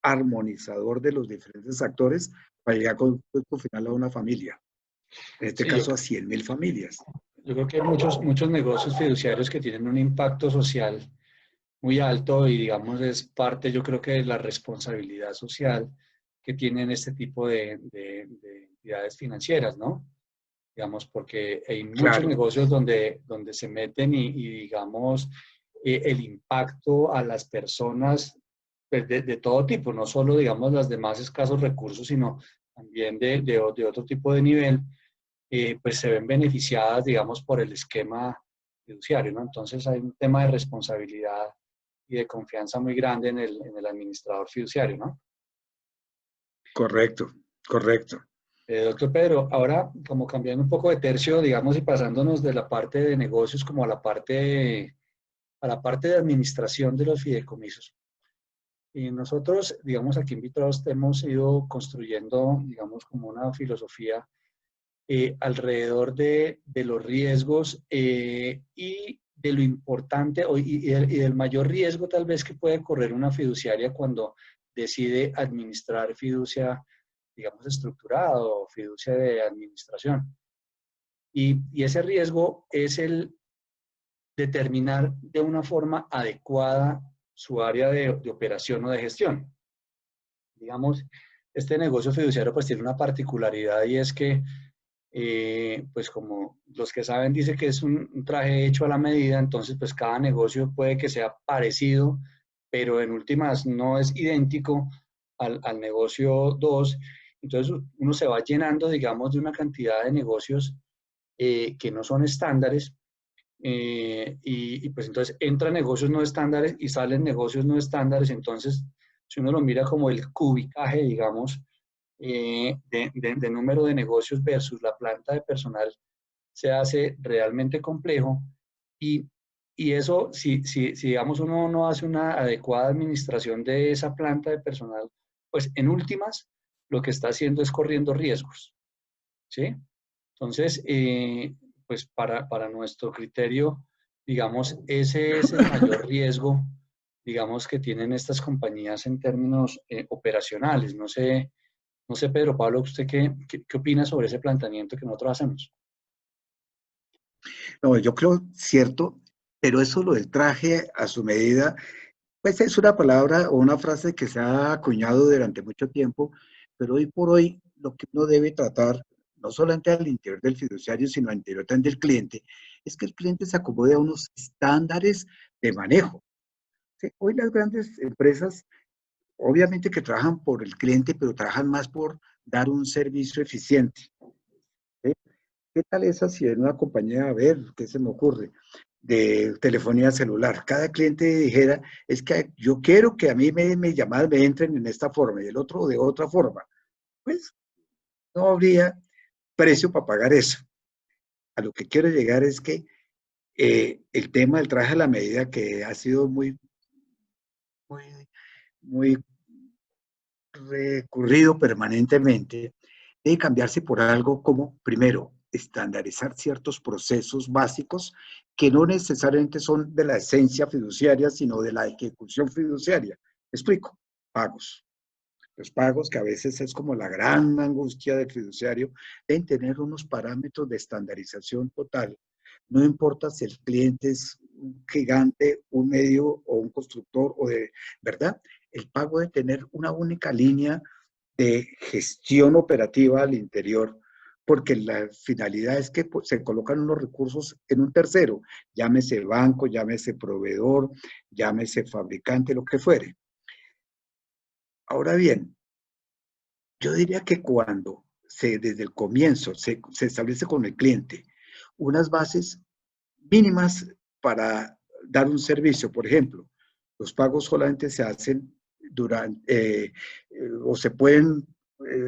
armonizador de los diferentes actores para llegar con un producto final a una familia, en este Sí, yo, caso a 100.000 familias. yo creo que hay muchos negocios fiduciarios que tienen un impacto social muy alto y digamos es parte, yo creo que de la responsabilidad social que tienen este tipo de entidades financieras, ¿no? Digamos, porque hay muchos Claro, negocios donde se meten digamos, el impacto a las personas pues, de todo tipo, no solo, digamos, las de más escasos recursos, sino también de otro tipo de nivel, pues se ven beneficiadas, digamos, por el esquema fiduciario, ¿no? Entonces hay un tema de responsabilidad y de confianza muy grande en el administrador fiduciario, ¿no? correcto, correcto. Doctor Pedro, ahora como cambiando un poco de tercio, digamos, y pasándonos de la parte de negocios como a la parte de administración de los fideicomisos. Y nosotros, digamos, aquí en Vitrost hemos ido construyendo, digamos, como una filosofía alrededor de los riesgos y de lo importante y del mayor riesgo tal vez que puede correr una fiduciaria cuando decide administrar fiducia, digamos, estructurada o fiducia de administración. Y ese riesgo es el determinar de una forma adecuada su área de operación o de gestión. Digamos, este negocio fiduciario pues tiene una particularidad y es que pues como los que saben dice que es un traje hecho a la medida, entonces pues cada negocio puede que sea parecido, pero en últimas no es idéntico al negocio 2. Entonces uno se va llenando, digamos, de una cantidad de negocios que no son estándares pues entonces entran negocios no estándares y salen negocios no estándares, entonces si uno lo mira como el cubicaje, digamos, de número de negocios versus la planta de personal, se hace realmente complejo y, y eso, si digamos uno no hace una adecuada administración de esa planta de personal, pues en últimas lo que está haciendo es corriendo riesgos, ¿sí? Entonces, pues para nuestro criterio, digamos, ese es el mayor riesgo, digamos, que tienen estas compañías en términos operacionales. No sé, Pedro Pablo, ¿usted qué opina sobre ese planteamiento que nosotros hacemos? No, yo creo cierto, pero eso lo del traje a su medida, pues es una palabra o una frase que se ha acuñado durante mucho tiempo, pero hoy por hoy lo que uno debe tratar, no solamente al interior del fiduciario, sino al interior también del cliente, es que el cliente se acomode a unos estándares de manejo. ¿Sí? Hoy las grandes empresas, obviamente que trabajan por el cliente, pero trabajan más por dar un servicio eficiente. ¿Sí? ¿Qué tal esa si en una compañía, a ver, qué se me ocurre, de telefonía celular, cada cliente dijera, es que yo quiero que a mí me llamadas me entren en esta forma y el otro de otra forma? Pues no habría precio para pagar eso. A lo que quiero llegar es que el tema del traje a la medida que ha sido muy, muy recurrido permanentemente, debe cambiarse por algo como, primero, estandarizar ciertos procesos básicos que no necesariamente son de la esencia fiduciaria, sino de la ejecución fiduciaria. ¿Me explico? Pagos. Los pagos, que a veces es como la gran angustia del fiduciario, deben tener unos parámetros de estandarización total. No importa si el cliente es un gigante, un medio o un constructor, o de, ¿verdad? El pago debe tener una única línea de gestión operativa al interior, porque la finalidad es que pues, se colocan unos recursos en un tercero, llámese banco, llámese proveedor, llámese fabricante, lo que fuere. Ahora bien, yo diría que cuando desde el comienzo se establece con el cliente unas bases mínimas para dar un servicio, por ejemplo, los pagos solamente se hacen o se pueden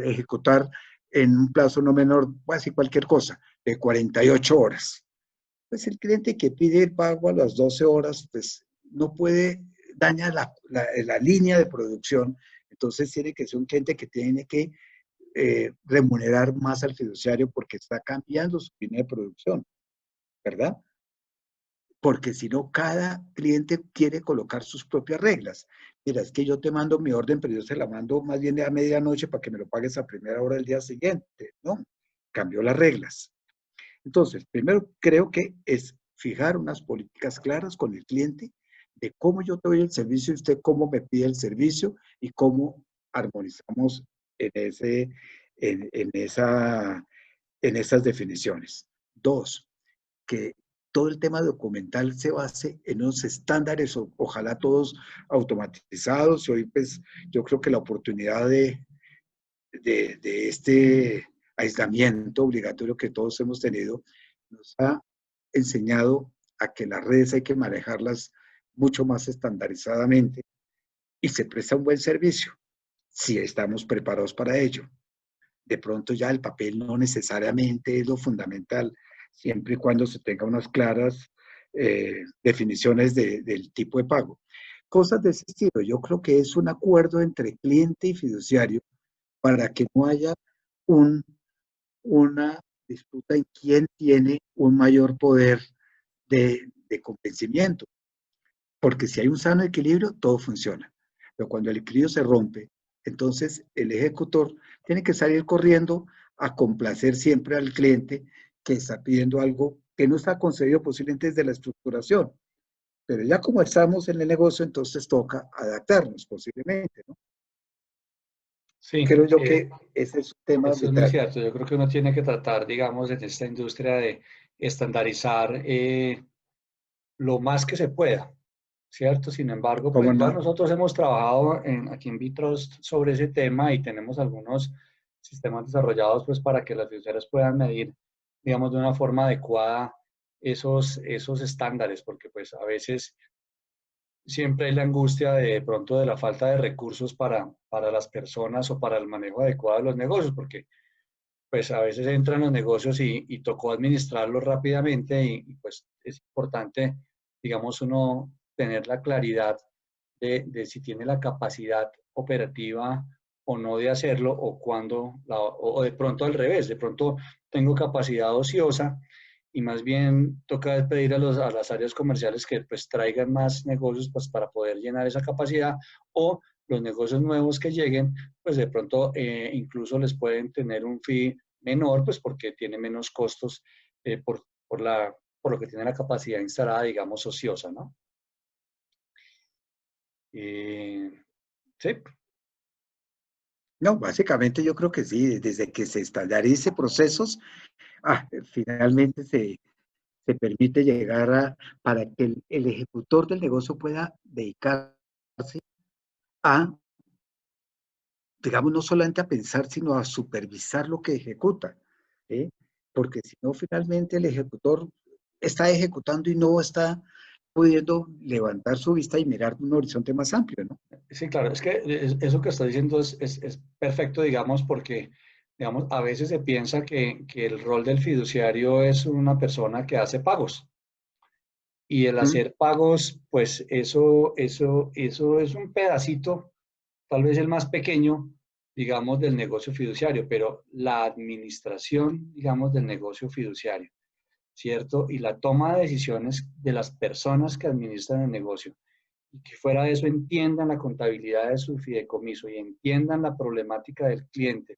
ejecutar en un plazo no menor, casi cualquier cosa, de 48 horas. Pues el cliente que pide el pago a las 12 horas, pues no puede, daña la línea de producción, entonces tiene que ser un cliente que tiene que remunerar más al fiduciario porque está cambiando su línea de producción, ¿verdad? Porque si no, cada cliente quiere colocar sus propias reglas. Mira, es que yo te mando mi orden, pero yo se la mando más bien a medianoche para que me lo pagues a primera hora del día siguiente. No, cambió las reglas. Entonces, primero creo que es fijar unas políticas claras con el cliente de cómo yo te doy el servicio y usted cómo me pide el servicio y cómo armonizamos en, esa, en esas definiciones. Dos, que todo el tema documental se base en unos estándares, ojalá todos automatizados. Y hoy, pues, yo creo que la oportunidad de este aislamiento obligatorio que todos hemos tenido nos ha enseñado a que las redes hay que manejarlas mucho más estandarizadamente y se presta un buen servicio si estamos preparados para ello. De pronto ya el papel no necesariamente es lo fundamental, siempre y cuando se tenga unas claras definiciones del tipo de pago. Cosas de ese estilo. Yo creo que es un acuerdo entre cliente y fiduciario para que no haya un, una disputa en quién tiene un mayor poder de convencimiento. Porque si hay un sano equilibrio, todo funciona. Pero cuando el equilibrio se rompe, entonces el ejecutor tiene que salir corriendo a complacer siempre al cliente que está pidiendo algo que no está concebido posiblemente desde la estructuración. Pero ya como estamos en el negocio, entonces toca adaptarnos posiblemente, ¿no? Sí, Creo yo que ese es un tema eso es muy vital. cierto. Yo creo que uno tiene que tratar, digamos, en esta industria de estandarizar lo más que se pueda, ¿cierto? Sin embargo, pues ¿Cómo igual no? nosotros hemos trabajado aquí en Bitrust sobre ese tema y tenemos algunos sistemas desarrollados pues para que las fiduciarias puedan medir, digamos, de una forma adecuada esos estándares, porque pues a veces siempre hay la angustia de pronto de la falta de recursos para las personas o para el manejo adecuado de los negocios, porque pues a veces entran los negocios y tocó administrarlos rápidamente pues es importante, digamos, uno tener la claridad de si tiene la capacidad operativa o no de hacerlo o cuando, o de pronto al revés, de pronto tengo capacidad ociosa y más bien toca pedir a las áreas comerciales que pues traigan más negocios pues, para poder llenar esa capacidad o los negocios nuevos que lleguen, pues de pronto incluso les pueden tener un fee menor, pues porque tiene menos costos por lo que tiene la capacidad instalada, digamos, ociosa, ¿no? Sí, No, básicamente yo creo que sí, desde que se estandarice procesos, finalmente se permite llegar para que el ejecutor del negocio pueda dedicarse a, digamos, no solamente a pensar, sino a supervisar lo que ejecuta, ¿eh? Porque si no, finalmente el ejecutor está ejecutando y no está pudiendo levantar su vista y mirar un horizonte más amplio, ¿no? sí, claro, es que eso que está diciendo es perfecto, digamos, porque, digamos, a veces se piensa que el rol del fiduciario es una persona que hace pagos. Y el ¿Mm? hacer pagos, pues eso es un pedacito, tal vez el más pequeño, digamos, del negocio fiduciario, pero la administración, digamos, del negocio fiduciario, ¿cierto? Y la toma de decisiones de las personas que administran el negocio y que fuera de eso entiendan la contabilidad de su fideicomiso y entiendan la problemática del cliente.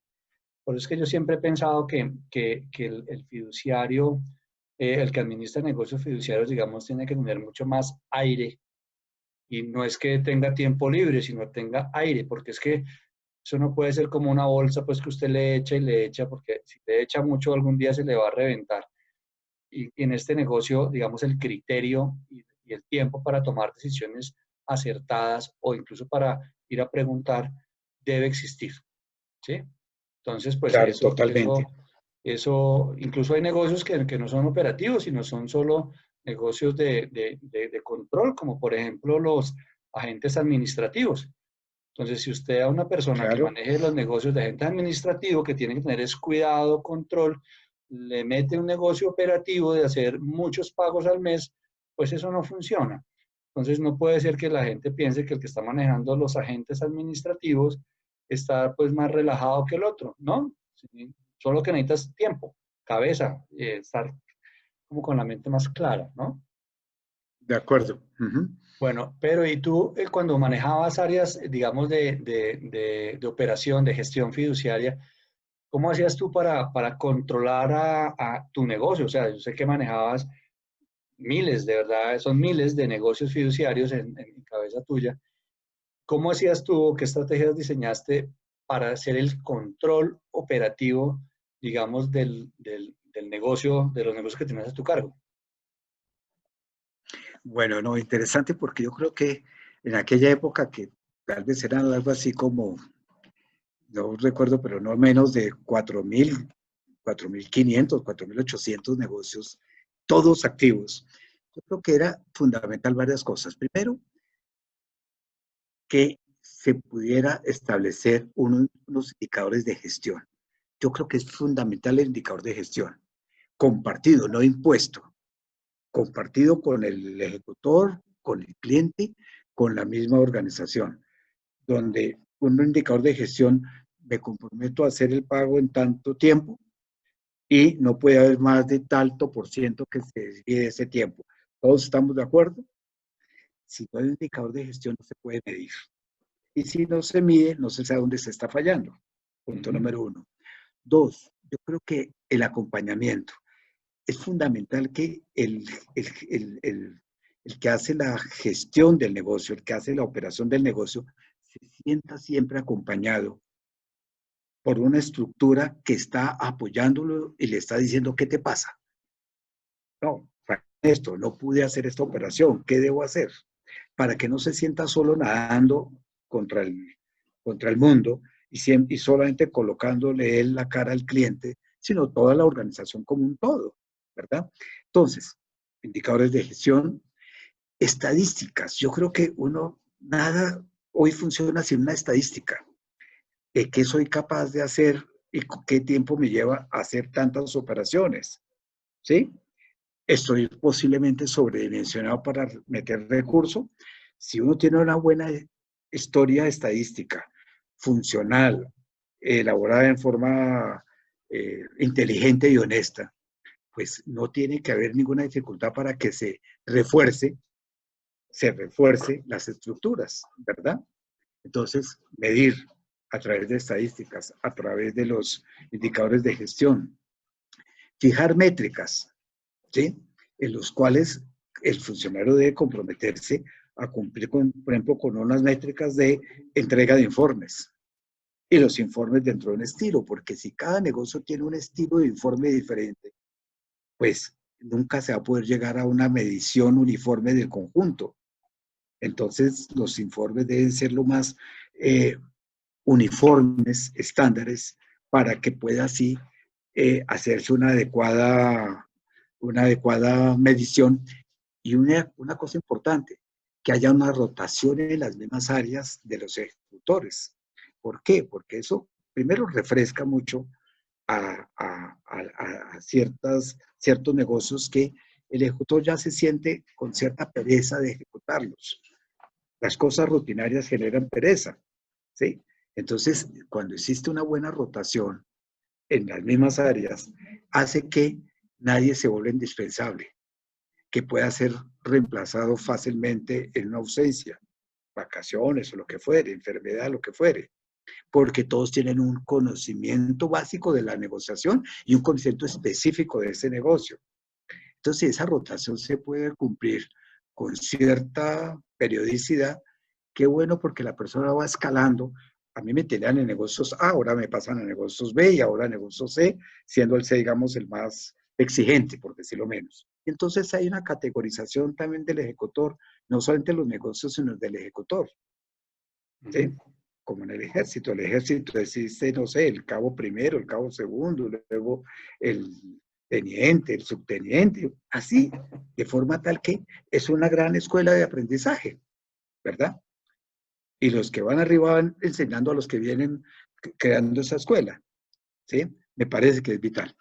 Por eso es que yo siempre he pensado que el fiduciario, el que administra negocios fiduciarios, digamos, tiene que tener mucho más aire y no es que tenga tiempo libre, sino tenga aire, porque es que Eso no puede ser como una bolsa, pues que usted le echa y le echa, porque si le echa mucho algún día se le va a reventar. Y en este negocio, digamos, el criterio y el tiempo para tomar decisiones acertadas o incluso para ir a preguntar debe existir, ¿sí? Entonces, pues Claro, totalmente. eso, incluso hay negocios que no son operativos, sino son solo negocios de control, como por ejemplo los agentes administrativos. Entonces, si usted a una persona que Claro. maneje los negocios de agente administrativo, que tiene que tener es cuidado, control, le mete un negocio operativo de hacer muchos pagos al mes, pues eso no funciona. Entonces, no puede ser que la gente piense que el que está manejando los agentes administrativos está pues más relajado que el otro, ¿no? Sí, solo que necesitas tiempo, cabeza, estar como con la mente más clara, ¿no? De acuerdo. Ujú. Bueno, pero ¿y tú cuando manejabas áreas, digamos, de operación, de gestión fiduciaria, cómo hacías tú para controlar a tu negocio? O sea, yo sé que manejabas miles, de verdad, son miles de negocios fiduciarios en cabeza tuya. ¿Cómo hacías tú, qué estrategias diseñaste para hacer el control operativo, digamos, del negocio, de los negocios que tenías a tu cargo? Bueno, no, interesante porque yo creo que en aquella época que tal vez eran algo así como, no recuerdo, pero no menos de 4.500, 4.800 negocios, todos activos. Yo creo que era fundamental varias cosas. Primero, que se pudiera establecer unos indicadores de gestión. Yo creo que es fundamental el indicador de gestión, compartido, no impuesto, compartido con el ejecutor, con el cliente, con la misma organización, donde un indicador de gestión me comprometo a hacer el pago en tanto tiempo y no puede haber más de tanto por ciento que se desvíe de ese tiempo. ¿Todos estamos de acuerdo? Si no hay un indicador de gestión no se puede medir. Y si no se mide, no se sabe dónde se está fallando. Punto Ujú. número uno. Dos, yo creo que el acompañamiento. Es fundamental que el que hace la gestión del negocio, el que hace la operación del negocio, se sienta siempre acompañado por una estructura que está apoyándolo y le está diciendo, ¿qué te pasa? No, esto, no pude hacer esta operación, ¿qué debo hacer? Para que no se sienta solo nadando contra el mundo y solamente colocándole él la cara al cliente, sino toda la organización como un todo, ¿verdad? Entonces, indicadores de gestión, estadísticas. Yo creo que nada hoy funciona sin una estadística de qué soy capaz de hacer y qué tiempo me lleva a hacer tantas operaciones, ¿sí? Estoy posiblemente sobredimensionado para meter recursos. Si uno tiene una buena historia estadística, funcional, elaborada en forma inteligente y honesta, pues no tiene que haber ninguna dificultad para que se refuerce las estructuras, ¿verdad? Entonces, medir a través de estadísticas, a través de los indicadores de gestión, fijar métricas, ¿sí? En los cuales el funcionario debe comprometerse a cumplir, por ejemplo, con unas métricas de entrega de informes y los informes dentro de un estilo, porque si cada negocio tiene un estilo de informe diferente, pues nunca se va a poder llegar a una medición uniforme del conjunto. Entonces, los informes deben ser lo más uniformes, estándares, para que pueda así hacerse una adecuada medición. Y una cosa importante, que haya una rotación en las mismas áreas de los ejecutores. ¿Por qué? Porque eso primero refresca mucho a ciertos negocios que el ejecutor ya se siente con cierta pereza de ejecutarlos. Las cosas rutinarias generan pereza, ¿sí? Entonces, cuando existe una buena rotación en las mismas áreas, hace que nadie se vuelva indispensable, que pueda ser reemplazado fácilmente en una ausencia, vacaciones o lo que fuere, enfermedad, lo que fuere, porque todos tienen un conocimiento básico de la negociación y un conocimiento específico de ese negocio. Entonces, esa rotación se puede cumplir con cierta periodicidad. Qué bueno porque la persona va escalando, A mí me tenían en negocios A, ahora me pasan a negocios B y ahora a negocios C, siendo el C, digamos, el más exigente, por decirlo menos. Entonces hay una categorización también del ejecutor, no solamente los negocios, sino del ejecutor, ¿sí? Ujú. Como en el ejército existe, no sé, el cabo primero, el cabo segundo, luego el teniente, el subteniente, así, de forma tal que es una gran escuela de aprendizaje, ¿verdad? Y los que van arriba van enseñando a los que vienen creando esa escuela, ¿sí? Me parece que es vital.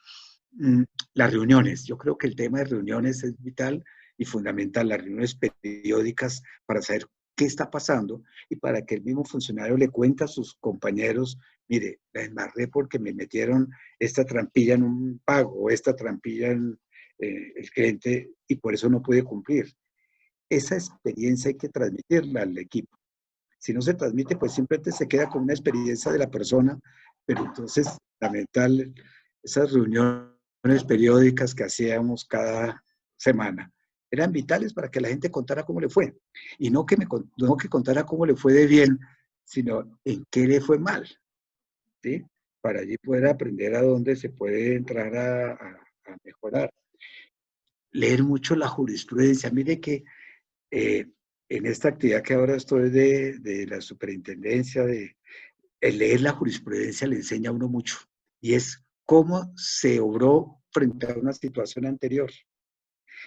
Las reuniones, yo creo que el tema de reuniones es vital y fundamental, las reuniones periódicas para saber qué está pasando y para que el mismo funcionario le cuente a sus compañeros, mire, la embarré porque me metieron esta trampilla en un pago o esta trampilla en el cliente y por eso no pude cumplir. Esa experiencia hay que transmitirla al equipo. Si no se transmite, pues simplemente se queda con una experiencia de la persona, pero entonces, fundamental, esas reuniones periódicas que hacíamos cada semana eran vitales para que la gente contara cómo le fue. Y no que contara cómo le fue de bien, sino en qué le fue mal, ¿sí? Para allí poder aprender a dónde se puede entrar a mejorar. Leer mucho la jurisprudencia. Mire que eh, en esta actividad que ahora estoy de la superintendencia, el leer la jurisprudencia le enseña a uno mucho, y es cómo se obró frente a una situación anterior.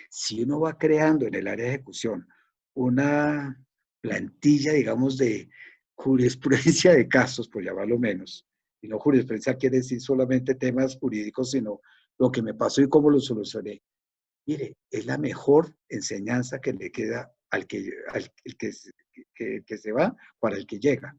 Si uno va creando en el área de ejecución una plantilla, digamos, de jurisprudencia de casos, por llamarlo menos, y no jurisprudencia quiere decir solamente temas jurídicos, sino lo que me pasó y cómo lo solucioné. Mire, es la mejor enseñanza que le queda al que se va para el que llega.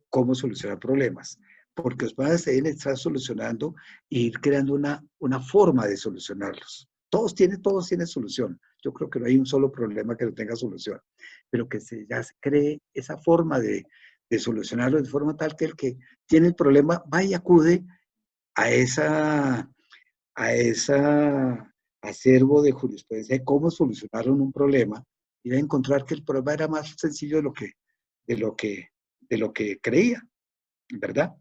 Cómo solucionar problemas. Porque los problemas se deben estar solucionando e ir creando una forma de solucionarlos. Todos tienen solución. Yo creo que no hay un solo problema que no tenga solución, pero que ya se cree esa forma de solucionarlo de forma tal que el que tiene el problema va y acude a esa acervo de jurisprudencia de cómo solucionaron un problema y va a encontrar que el problema era más sencillo de lo que, de lo que creía, ¿verdad?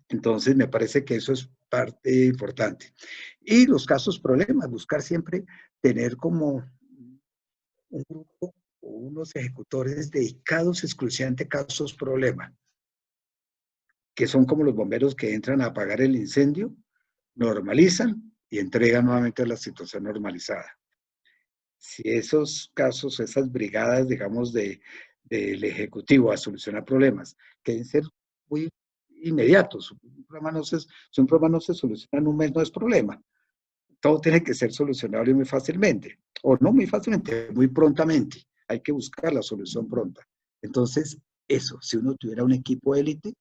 Entonces, me parece que eso es parte importante. Y los casos problemas, buscar siempre tener como un grupo o unos ejecutores dedicados exclusivamente a casos problema, que son como los bomberos que entran a apagar el incendio, normalizan y entregan nuevamente la situación normalizada. Si esos casos, esas brigadas, digamos, del Ejecutivo a solucionar problemas, que deben ser muy inmediatos. Si un problema no se soluciona en un mes, no es problema. Todo tiene que ser solucionable muy fácilmente, o no muy fácilmente, muy prontamente. Hay que buscar la solución pronta. Entonces, eso, si uno tuviera un equipo élite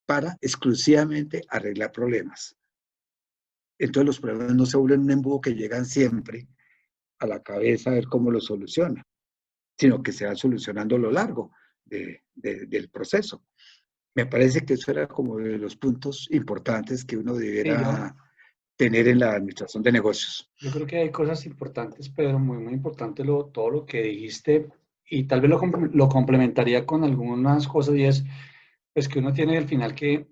para exclusivamente arreglar problemas. Entonces los problemas no se vuelven un embudo que llegan siempre a la cabeza a ver cómo lo soluciona, sino que se va solucionando a lo largo del proceso. Me parece que eso era como de los puntos importantes que uno Sí, debiera tener en la administración de negocios. yo creo que hay cosas importantes, Pedro, muy, muy importante todo lo que dijiste y tal vez lo complementaría con algunas cosas y es, pues que uno tiene al final que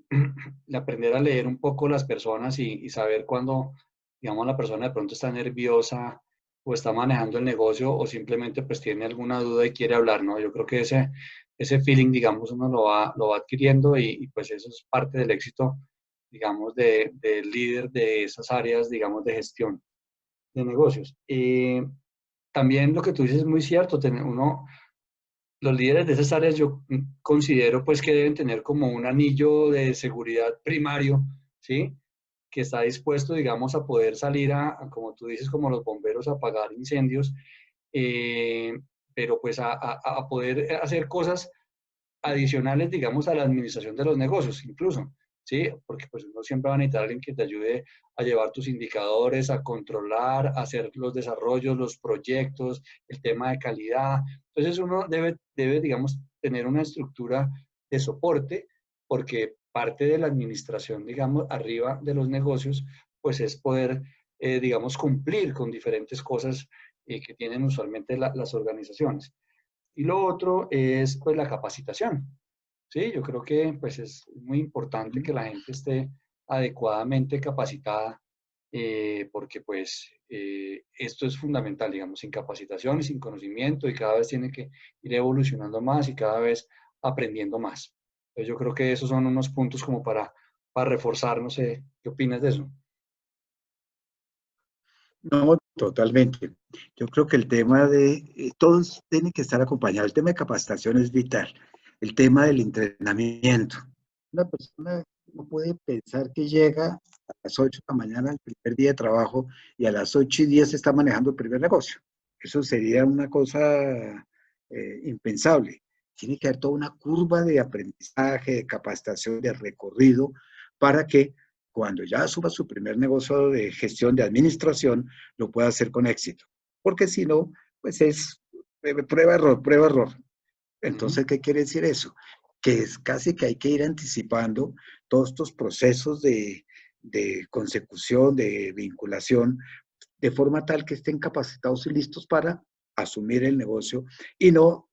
aprender a leer un poco las personas y saber cuando, digamos, la persona de pronto está nerviosa o está manejando el negocio o simplemente pues tiene alguna duda y quiere hablar, ¿no? Yo creo que ese feeling, digamos, uno lo va adquiriendo y pues eso es parte del éxito, digamos, del líder de esas áreas, digamos, de gestión de negocios. También lo que tú dices es muy cierto, los líderes de esas áreas yo considero pues que deben tener como un anillo de seguridad primario, ¿sí? Que está dispuesto, digamos, a poder salir como tú dices, como los bomberos, a apagar incendios, eh, pero pues a poder hacer cosas adicionales, digamos, a la administración de los negocios, incluso, ¿sí? Porque pues uno siempre va a necesitar a alguien que te ayude a llevar tus indicadores, a controlar, a hacer los desarrollos, los proyectos, el tema de calidad. Entonces uno debe, digamos, tener una estructura de soporte, porque parte de la administración, digamos, arriba de los negocios, pues es poder, digamos, cumplir con diferentes cosas que tienen usualmente las organizaciones. Y lo otro es pues la capacitación. Sí, yo creo que pues es muy importante Ujú. que la gente esté adecuadamente capacitada, porque pues esto es fundamental, digamos, sin capacitación y sin conocimiento, y cada vez tiene que ir evolucionando más y cada vez aprendiendo más. Entonces yo creo que esos son unos puntos como para reforzar, no sé, ¿qué opinas de eso? No, totalmente. Yo creo que el tema de, todos tienen que estar acompañados. El tema de capacitación es vital. El tema del entrenamiento. Una persona no puede pensar que llega a las 8 de la mañana al primer día de trabajo y a las 8:10 está manejando el primer negocio. Eso sería una cosa impensable. Tiene que haber toda una curva de aprendizaje, de capacitación, de recorrido para que cuando ya asuma su primer negocio de gestión de administración, lo pueda hacer con éxito. Porque si no, pues es prueba, error, prueba, error. Ujú. Entonces, ¿qué quiere decir eso? Que es casi que hay que ir anticipando todos estos procesos de consecución, de vinculación, de forma tal que estén capacitados y listos para asumir el negocio y no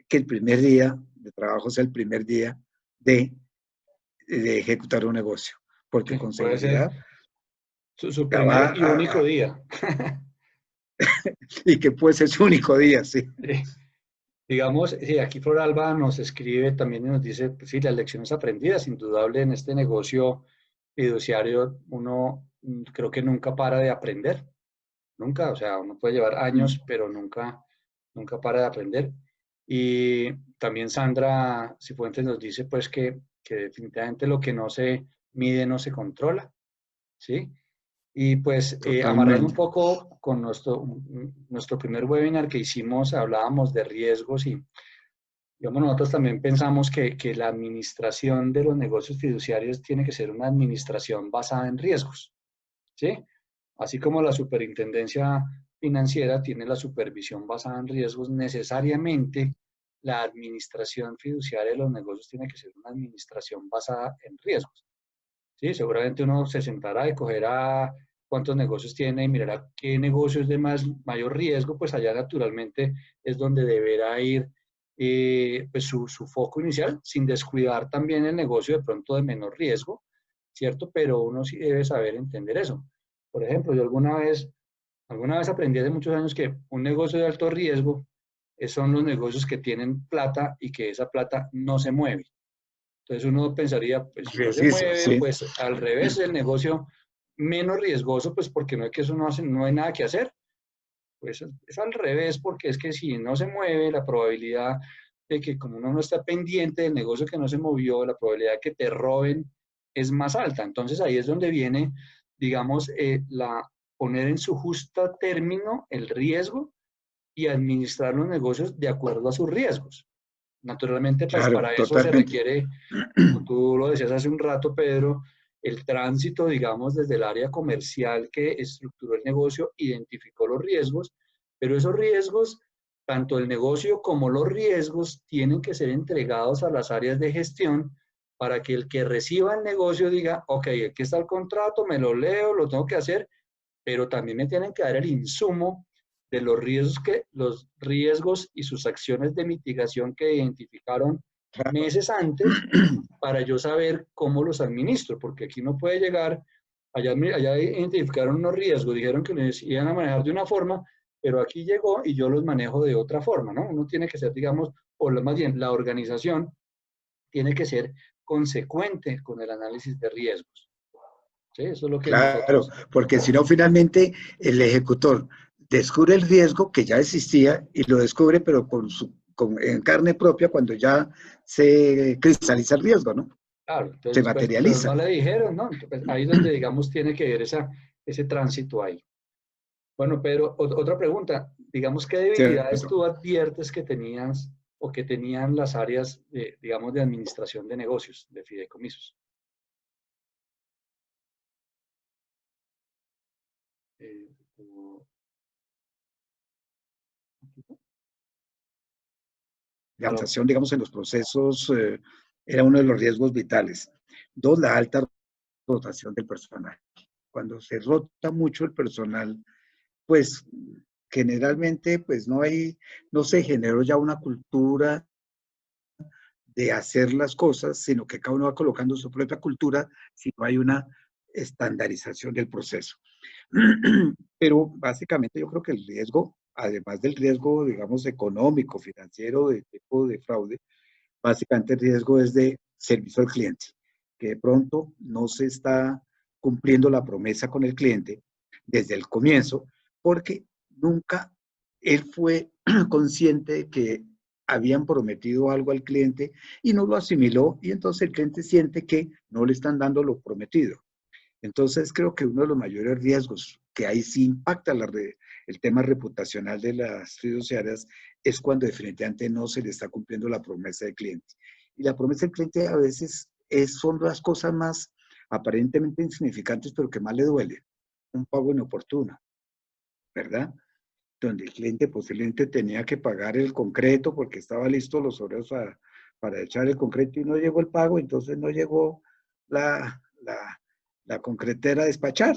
que el primer día de trabajo sea el primer día de, de ejecutar un negocio, porque Sí, con puede ser seguridad su va primer y único a, día. y que puede ser su único día, sí. Sí. Digamos, sí, aquí Floralba nos escribe también y nos dice, pues sí, las lecciones aprendidas, indudable en este negocio fiduciario, uno creo que nunca para de aprender, nunca, o sea, uno puede llevar años, pero nunca para de aprender. Y también Sandra Cifuentes nos dice, pues, que definitivamente lo que no se mide no se controla, ¿sí? Y pues amarrando un Totalmente. poco con nuestro primer webinar que hicimos, hablábamos de riesgos y digamos, nosotros también pensamos que la administración de los negocios fiduciarios tiene que ser una administración basada en riesgos, ¿sí? Así como la superintendencia financiera tiene la supervisión basada en riesgos, necesariamente la administración fiduciaria de los negocios tiene que ser una administración basada en riesgos. Sí, seguramente uno se sentará y cogerá cuántos negocios tiene y mirará qué negocio es de mayor riesgo, pues allá naturalmente es donde deberá ir pues su foco inicial, sin descuidar también el negocio de pronto de menor riesgo, ¿cierto? Pero uno sí debe saber entender eso. Por ejemplo, yo alguna vez aprendí hace muchos años que un negocio de alto riesgo son los negocios que tienen plata y que esa plata no se mueve. Entonces uno pensaría, pues si no se Preciso, mueve, sí. pues al revés, el negocio menos riesgoso, pues porque no es que eso no, no hay nada que hacer. Pues es al revés, porque es que si no se mueve, la probabilidad de que como uno no está pendiente del negocio que no se movió, la probabilidad de que te roben es más alta. Entonces ahí es donde viene, digamos, poner en su justo término el riesgo y administrar los negocios de acuerdo a sus riesgos. Naturalmente, pues Claro, para eso se totalmente. requiere, como tú lo decías hace un rato, Pedro, el tránsito, digamos, desde el área comercial que estructuró el negocio, identificó los riesgos, pero esos riesgos, tanto el negocio como los riesgos, tienen que ser entregados a las áreas de gestión para que el que reciba el negocio diga, ok, aquí está el contrato, me lo leo, lo tengo que hacer, pero también me tienen que dar el insumo de los riesgos y sus acciones de mitigación que identificaron Claro. meses antes para yo saber cómo los administro, porque aquí no puede llegar, allá identificaron unos riesgos, dijeron que les iban a manejar de una forma, pero aquí llegó y yo los manejo de otra forma, ¿no? Uno tiene que ser, digamos, o más bien la organización tiene que ser consecuente con el análisis de riesgos. ¿Sí? Eso es lo que Claro, nosotros. porque si no, finalmente el ejecutor descubre el riesgo que ya existía y lo descubre, pero en carne propia cuando ya se cristaliza el riesgo, ¿no? Claro, Se entonces, pues, pero no materializa. le dijeron, ¿no? Entonces, pues, ahí es donde, digamos, tiene que ver ese tránsito ahí. Bueno, Pedro, otra pregunta. Digamos, ¿qué debilidades ¿Cierto? tú adviertes que tenías o que tenían las áreas, digamos, de administración de negocios, de fideicomisos? Eh, o- La aló. organización, digamos, en los procesos era uno de los riesgos vitales. Dos, la alta rotación del personal. Cuando se rota mucho el personal, pues generalmente pues no se generó ya una cultura de hacer las cosas, sino que cada uno va colocando su propia cultura si no hay una estandarización del proceso. Pero básicamente yo creo que el riesgo, además del riesgo, digamos, económico, financiero, de tipo de fraude, básicamente el riesgo es de servicio al cliente, que de pronto no se está cumpliendo la promesa con el cliente desde el comienzo, porque nunca él fue consciente de que habían prometido algo al cliente y no lo asimiló, y entonces el cliente siente que no le están dando lo prometido. Entonces creo que uno de los mayores riesgos que ahí sí impacta el tema reputacional de las fiduciarias es cuando definitivamente no se le está cumpliendo la promesa del cliente. Y la promesa del cliente a veces son las cosas más aparentemente insignificantes, pero que más le duele. Un pago inoportuno, ¿verdad? Donde el cliente posiblemente tenía que pagar el concreto porque estaba listo los horarios para echar el concreto y no llegó el pago, entonces no llegó la, la, la concretera a despachar.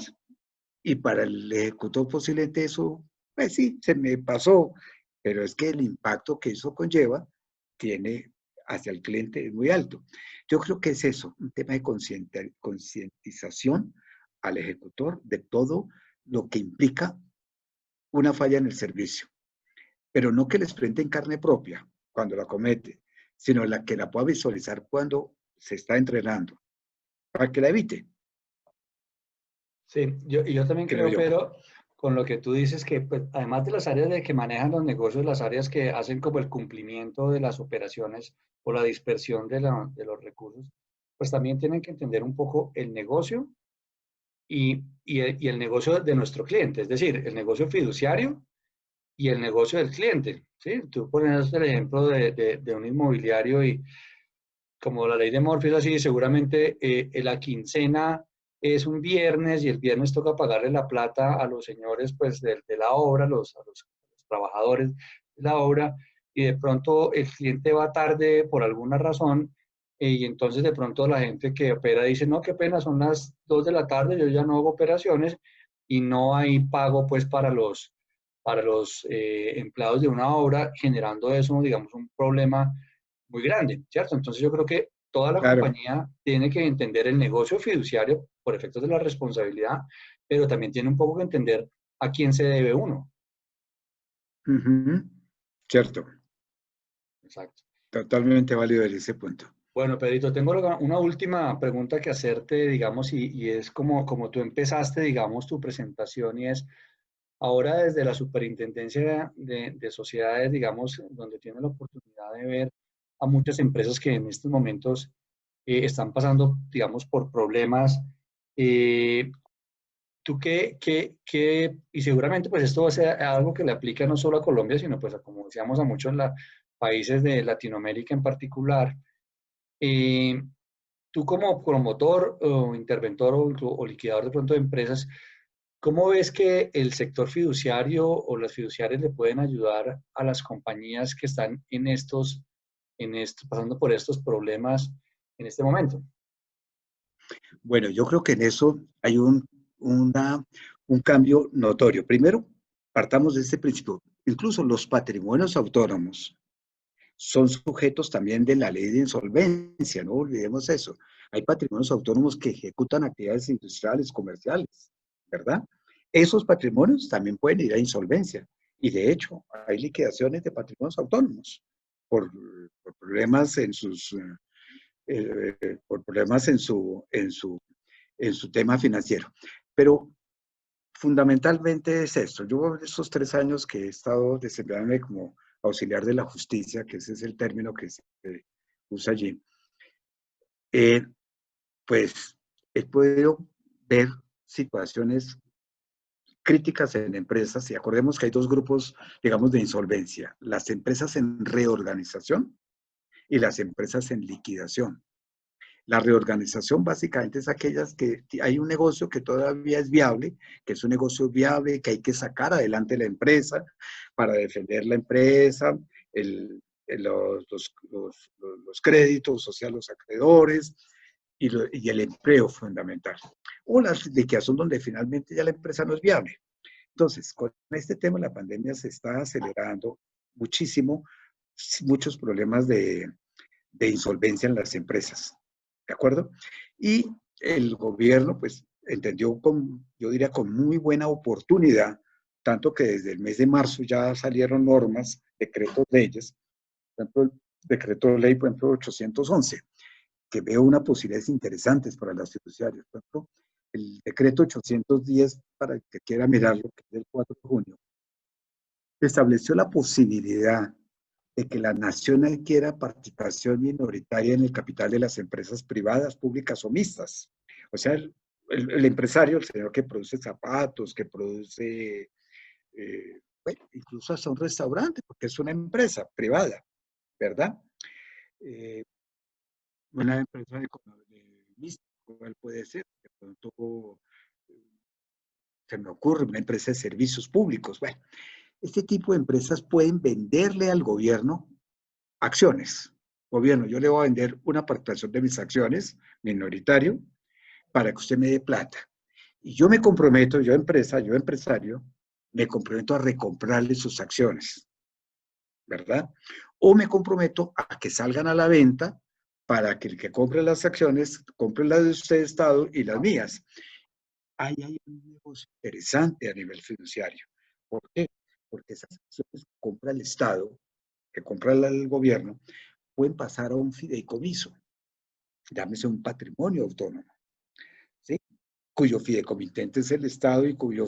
Y para el ejecutor posiblemente eso, pues sí, se me pasó, pero es que el impacto que eso conlleva tiene hacia el cliente es muy alto. Yo creo que es eso, un tema de concientización al ejecutor de todo lo que implica una falla en el servicio, pero no que les frente en carne propia cuando la comete, sino la que la pueda visualizar cuando se está entrenando, para que la evite, Sí, yo también creo creo, yo. Pedro, con lo que tú dices, que pues, además de las áreas de que manejan los negocios, las áreas que hacen como el cumplimiento de las operaciones o la dispersión de los recursos, pues también tienen que entender un poco el negocio y el negocio de nuestro cliente, es decir, el negocio fiduciario y el negocio del cliente. ¿Sí? Tú pones el ejemplo de un inmobiliario y como la ley de Murphy es así, seguramente la quincena es un viernes y el viernes toca pagarle la plata a los señores pues de la obra, a los trabajadores de la obra, y de pronto el cliente va tarde por alguna razón, y entonces de pronto la gente que opera dice, no, qué pena, son las 2 de la tarde, yo ya no hago operaciones, y no hay pago pues para los empleados de una obra, generando eso, digamos, un problema muy grande, ¿cierto? Entonces yo creo que toda la Claro. compañía tiene que entender el negocio fiduciario por efectos de la responsabilidad, pero también tiene un poco que entender a quién se debe uno. Ujú. Cierto, Exacto. totalmente válido desde ese punto. Bueno, Pedrito, tengo una última pregunta que hacerte, digamos, y es como tú empezaste, digamos, tu presentación, y es, ahora desde la Superintendencia de Sociedades, digamos, donde tienes la oportunidad de ver a muchas empresas que en estos momentos están pasando, digamos, por problemas. Eh, ¿Tú y seguramente pues esto va a ser algo que le aplica no solo a Colombia, sino pues como decíamos a muchos países de Latinoamérica en particular? eh, tú como promotor o interventor o liquidador de pronto de empresas, ¿cómo ves que el sector fiduciario o las fiduciarias le pueden ayudar a las compañías que están pasando por estos problemas en este momento? Bueno, yo creo que en eso hay un cambio notorio. Primero, partamos de este principio. Incluso los patrimonios autónomos son sujetos también de la ley de insolvencia, no olvidemos eso. Hay patrimonios autónomos que ejecutan actividades industriales, comerciales, ¿verdad? Esos patrimonios también pueden ir a insolvencia. Y de hecho, hay liquidaciones de patrimonios autónomos por, por problemas en sus, por problemas en su tema financiero. Pero fundamentalmente es esto. Yo estos 3 años que he estado desempeñándome como auxiliar de la justicia, que ese es el término que se usa allí, eh, pues he podido ver situaciones críticas en empresas y acordemos que hay dos grupos, digamos, de insolvencia, las empresas en reorganización y las empresas en liquidación. La reorganización básicamente es aquellas que hay un negocio que todavía es viable, que es un negocio viable, que hay que sacar adelante la empresa para defender la empresa, los créditos, o sea, los acreedores y el empleo fundamental. O la liquidación donde finalmente ya la empresa no es viable. Entonces, con este tema la pandemia se está acelerando muchísimo, muchos problemas de insolvencia en las empresas, ¿de acuerdo? Y el gobierno, pues, entendió con, yo diría, con muy buena oportunidad, tanto que desde el mes de marzo ya salieron normas, decretos, leyes, por ejemplo, el decreto ley, por ejemplo, 811, que veo unas posibilidades interesantes para las fiduciarias. Por ejemplo, el decreto 810, para el que quiera mirarlo, que es del 4 de junio, estableció la posibilidad de que la nación adquiera participación minoritaria en el capital de las empresas privadas, públicas o mixtas. O sea, el empresario, el señor que produce zapatos, que produce, bueno, incluso hasta un restaurante, porque es una empresa privada, ¿verdad? Eh, una empresa de mixta, ¿cuál puede ser? De pronto se me ocurre una empresa de servicios públicos. Bueno, este tipo de empresas pueden venderle al gobierno acciones. Gobierno, yo le voy a vender una participación de mis acciones, minoritario, para que usted me dé plata. Y yo me comprometo, yo empresa, yo empresario, me comprometo a recomprarle sus acciones, ¿verdad? O me comprometo a que salgan a la venta para que el que compre las acciones, compre las de usted, Estado, y las mías. Ahí hay un negocio interesante a nivel fiduciario. ¿Por qué? Porque esas acciones que compra el Estado, que compra el gobierno, pueden pasar a un fideicomiso, llámese un patrimonio autónomo, ¿sí? Cuyo fideicomitente es el Estado y cuyo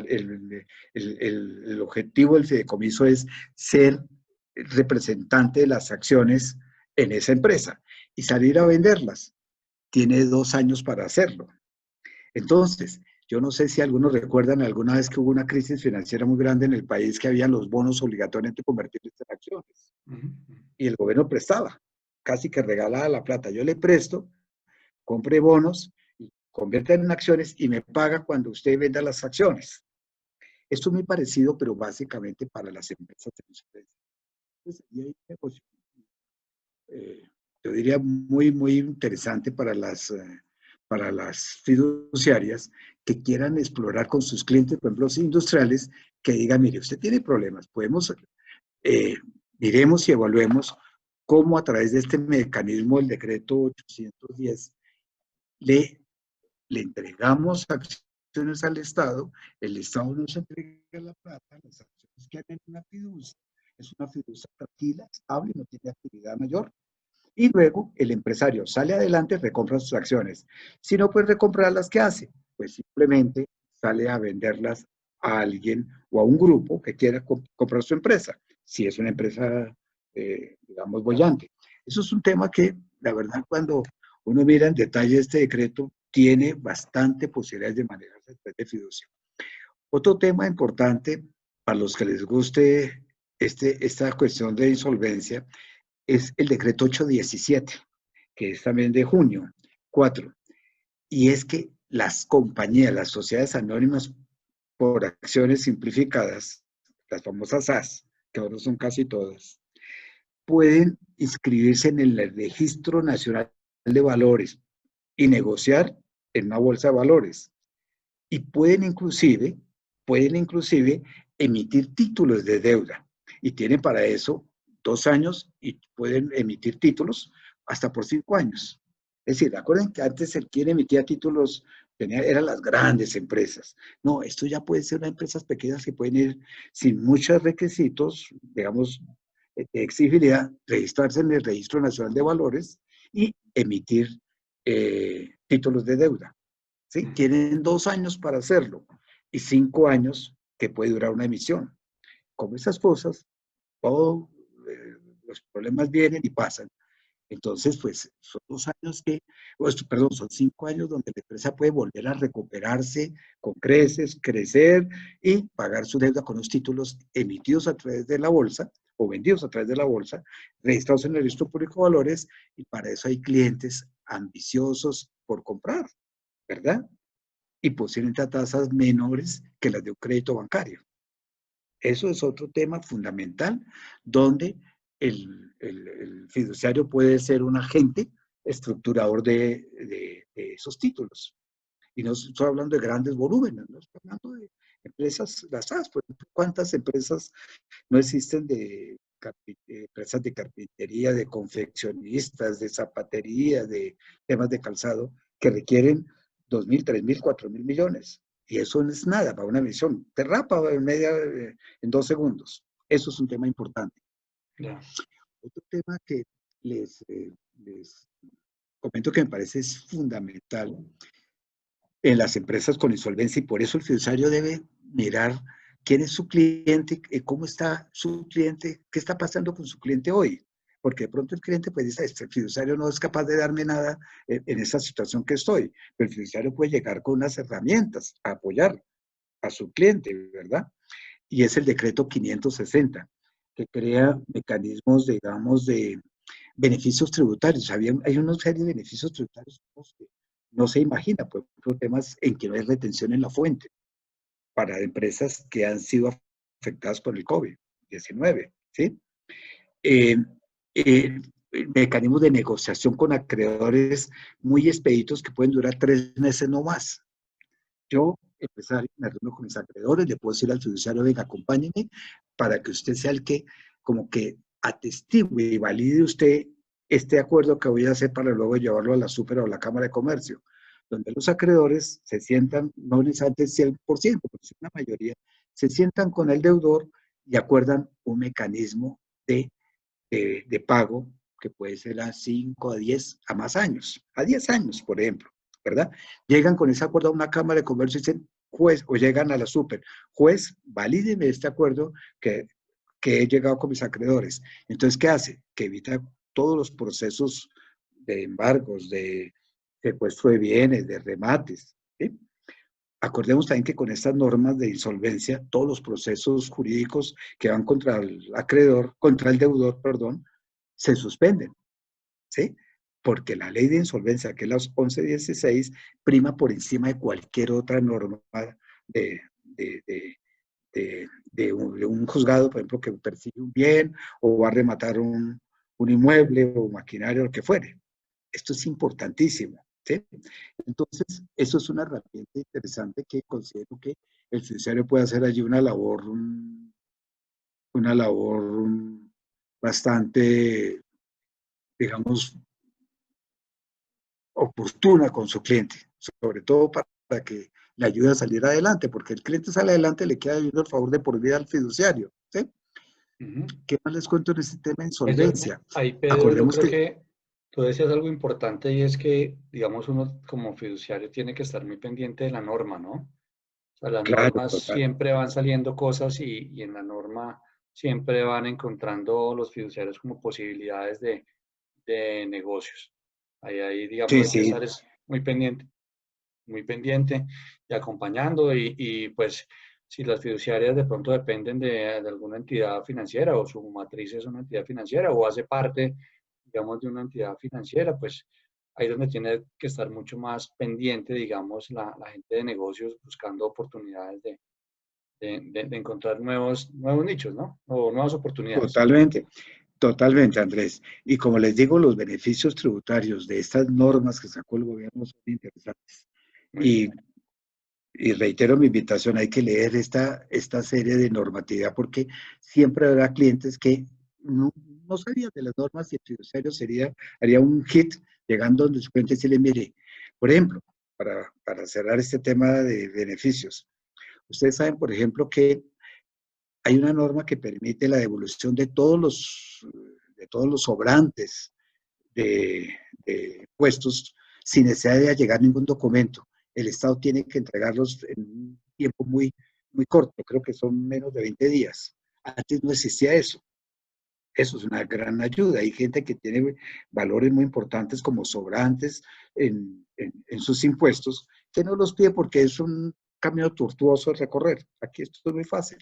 el objetivo del fideicomiso es ser representante de las acciones en esa empresa y salir a venderlas. Tiene 2 años para hacerlo. Entonces, yo no sé si algunos recuerdan alguna vez que hubo una crisis financiera muy grande en el país, que habían los bonos obligatoriamente convertidos en acciones y el gobierno prestaba, casi que regalaba la plata. Yo le presto, compre bonos, convierta en acciones y me paga cuando usted venda las acciones. Esto es muy parecido, pero básicamente para las empresas de insolvencia. Entonces, y hay un negocio, eh, yo diría, muy, muy interesante para las fiduciarias que quieran explorar con sus clientes, por ejemplo, los industriales, que digan, mire, usted tiene problemas, podemos, eh, miremos y evaluemos cómo a través de este mecanismo, el decreto 810, le le entregamos acciones al Estado, el Estado nos entrega la plata, las acciones que hay en una fiducia, es una fiducia tranquila, estable, no tiene actividad mayor, y luego el empresario sale adelante, recompra sus acciones. Si no puede recomprarlas, ¿qué hace? Pues simplemente sale a venderlas a alguien o a un grupo que quiera comprar su empresa, si es una empresa, digamos, bollante. Eso es un tema que, la verdad, cuando uno mira en detalle este decreto, tiene bastante posibilidades de manejarse de fiducia. Otro tema importante para los que les guste esta cuestión de insolvencia es el decreto 817, que es también de junio 4, y es que las compañías, las sociedades anónimas por acciones simplificadas, las famosas SAS, que ahora son casi todas, pueden inscribirse en el Registro Nacional de Valores y negociar en una bolsa de valores. Y pueden inclusive emitir títulos de deuda. Y tienen para eso 2 años y pueden emitir títulos hasta por 5 años. Es decir, acuerden que antes el quien emitía títulos eran las grandes empresas. No, esto ya puede ser unas empresas pequeñas que pueden ir sin muchos requisitos, digamos, de exigibilidad, registrarse en el Registro Nacional de Valores y emitir títulos de deuda. ¿Sí? Tienen 2 años para hacerlo y 5 años que puede durar una emisión. Como esas cosas, todos los problemas vienen y pasan. Entonces, pues son 2 años perdón, son 5 años donde la empresa puede volver a recuperarse con creces, crecer y pagar su deuda con los títulos emitidos a través de la bolsa o vendidos a través de la bolsa, registrados en el registro público de valores, y para eso hay clientes ambiciosos por comprar, ¿verdad? Y posiblemente a tasas menores que las de un crédito bancario. Eso es otro tema fundamental donde el fiduciario puede ser un agente estructurador de esos títulos. Y no estoy hablando de grandes volúmenes, no estoy hablando de empresas, las SAS, por ejemplo, ¿cuántas empresas no existen de empresas de carpintería, de confeccionistas, de zapatería, de temas de calzado, que requieren 2.000, 3.000, 4.000 millones. Y eso no es nada para una emisión. Te rapa en 2 segundos. Eso es un tema importante. Ya. Otro tema que les comento que me parece es fundamental en las empresas con insolvencia, y por eso el fiduciario debe mirar quién es su cliente, cómo está su cliente, qué está pasando con su cliente hoy. Porque de pronto el cliente pues dice, este fiduciario no es capaz de darme nada en esa situación que estoy, pero el fiduciario puede llegar con unas herramientas a apoyar a su cliente, ¿verdad? Y es el decreto 560, que crea mecanismos, digamos, de beneficios tributarios. Hay una serie de beneficios tributarios que no se imagina, por ejemplo, temas en que no hay retención en la fuente para empresas que han sido afectadas por el COVID-19, ¿sí? Eh, eh, Mecanismos de negociación con acreedores muy expeditos que pueden durar 3 meses no más. Yo, empresario, me reúno con mis acreedores, le puedo decir al fiduciario, venga, acompáñeme para que usted sea el que, como que atestigue y valide usted este acuerdo que voy a hacer para luego llevarlo a la Súper o a la Cámara de Comercio, donde los acreedores se sientan, no necesariamente el 100%, pero sí una mayoría, se sientan con el deudor y acuerdan un mecanismo de pago que puede ser a 5, a 10, a más años, a 10 años, por ejemplo, ¿verdad? Llegan con ese acuerdo a una Cámara de Comercio y dicen, juez, o llegan a la Súper, juez, valídeme este acuerdo que he llegado con mis acreedores. Entonces, ¿qué hace? Que evita todos los procesos de embargos, de secuestro de bienes, de remates, ¿sí? Acordemos también que con estas normas de insolvencia, todos los procesos jurídicos que van contra el acreedor, contra el deudor, perdón, se suspenden, ¿sí? Porque la ley de insolvencia, que es la 1116, prima por encima de cualquier otra norma de, de, de, de un juzgado, por ejemplo, que persigue un bien o va a rematar un inmueble o maquinaria o lo que fuere. Esto es importantísimo, ¿sí? Entonces, eso es una herramienta interesante que considero que el fiduciario puede hacer allí una labor bastante, digamos, oportuna con su cliente, sobre todo para que le ayude a salir adelante, porque el cliente sale adelante, le queda ayuda el favor de por vida al fiduciario, ¿sí? ¿Qué más les cuento en este tema de insolvencia? Ahí, Pedro, yo Acordemos creo que, que tú decías algo importante y es que, digamos, uno como fiduciario tiene que estar muy pendiente de la norma, ¿no? O sea, las claro, normas total, siempre van saliendo cosas y en la norma siempre van encontrando los fiduciarios como posibilidades de negocios. Ahí, digamos, sí, hay que sí, estar muy pendiente y acompañando y pues si las fiduciarias de pronto dependen de alguna entidad financiera o su matriz es una entidad financiera o hace parte, digamos, de una entidad financiera, pues ahí es donde tiene que estar mucho más pendiente, digamos, la gente de negocios buscando oportunidades de encontrar nuevos nichos, ¿no? O nuevas oportunidades. totalmente. Totalmente, Andrés. Y como les digo, los beneficios tributarios de estas normas que sacó el gobierno son interesantes. Muy Y, bien. y reitero mi invitación, hay que leer esta serie de normatividad porque siempre habrá clientes que no sabían de las normas y el fiduciario haría un hit llegando donde su cliente y decirle, mire, por ejemplo, para cerrar este tema de beneficios, ustedes saben, por ejemplo, que hay una norma que permite la devolución de todos los sobrantes de impuestos sin necesidad de llegar ningún documento. El Estado tiene que entregarlos en un tiempo muy, muy corto, creo que son menos de 20 días. Antes no existía eso. Eso es una gran ayuda. Hay gente que tiene valores muy importantes como sobrantes en sus impuestos, que no los pide porque es un camino tortuoso de recorrer. Aquí esto es muy fácil.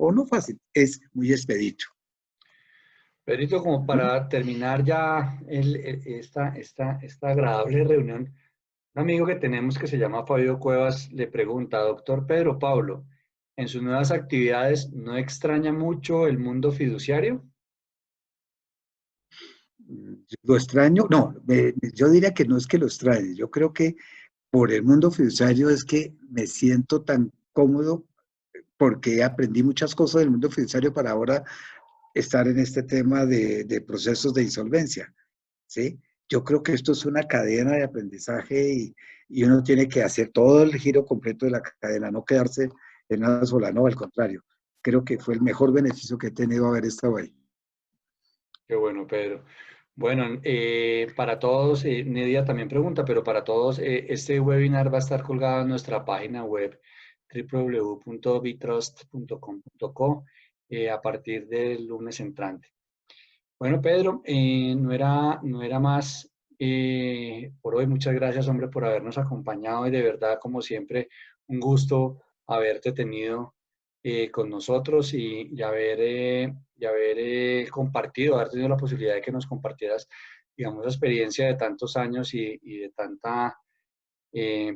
O no fácil, es muy expedito. Pedrito, como Ujú. para terminar ya esta agradable reunión, un amigo que tenemos que se llama Fabio Cuevas le pregunta, doctor Pedro Pablo, ¿en sus nuevas actividades no extraña mucho el mundo fiduciario? Lo extraño, no, yo diría que no es que lo extrañe, yo creo que por el mundo fiduciario es que me siento tan cómodo porque aprendí muchas cosas del mundo fiduciario para ahora estar en este tema de procesos de insolvencia, ¿sí? Yo creo que esto es una cadena de aprendizaje y uno tiene que hacer todo el giro completo de la cadena, no quedarse en una sola, no, al contrario. Creo que fue el mejor beneficio que he tenido haber estado ahí. Qué bueno, Pedro. Bueno, para todos, Nidia también pregunta, pero para todos, este webinar va a estar colgado en nuestra página web www.bitrust.com.co a partir del lunes entrante. Bueno, Pedro, no era más por hoy. Muchas gracias, hombre, por habernos acompañado y de verdad, como siempre, un gusto haberte tenido con nosotros y haber compartido, haber tenido la posibilidad de que nos compartieras, digamos, la experiencia de tantos años y de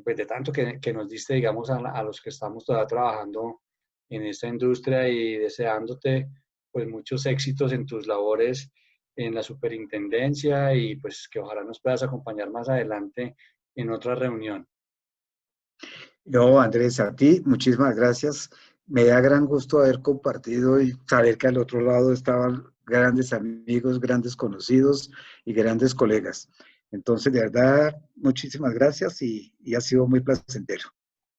pues de tanto que nos diste, digamos, a los que estamos todavía trabajando en esta industria y deseándote pues muchos éxitos en tus labores en la superintendencia y pues que ojalá nos puedas acompañar más adelante en otra reunión. No, Andrés, a ti, muchísimas gracias. Me da gran gusto haber compartido y saber que al otro lado estaban grandes amigos, grandes conocidos y grandes colegas. Entonces, de verdad, muchísimas gracias y ha sido muy placentero.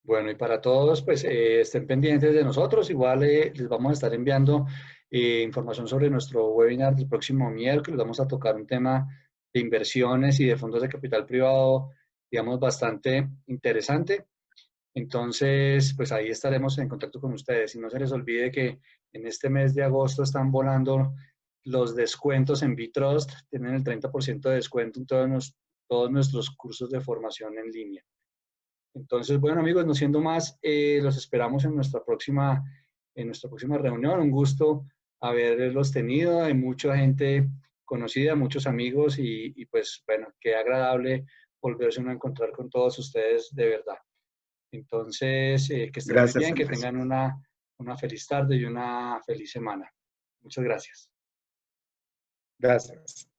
Bueno, y para todos, pues estén pendientes de nosotros. Igual les vamos a estar enviando información sobre nuestro webinar del próximo miércoles. Vamos a tocar un tema de inversiones y de fondos de capital privado, digamos, bastante interesante. Entonces, pues ahí estaremos en contacto con ustedes. Y no se les olvide que en este mes de agosto están volando los descuentos en Bitrust. Tienen el 30% de descuento en todos nuestros cursos de formación en línea. Entonces, bueno, amigos, no siendo más, los esperamos en nuestra próxima reunión. Un gusto haberlos tenido. Hay mucha gente conocida, muchos amigos y pues, bueno, qué agradable volverse uno a encontrar con todos ustedes de verdad. Entonces, que estén muy Gracias, bien, que Andrés. tengan una feliz tarde y una feliz semana. Muchas gracias. Gracias.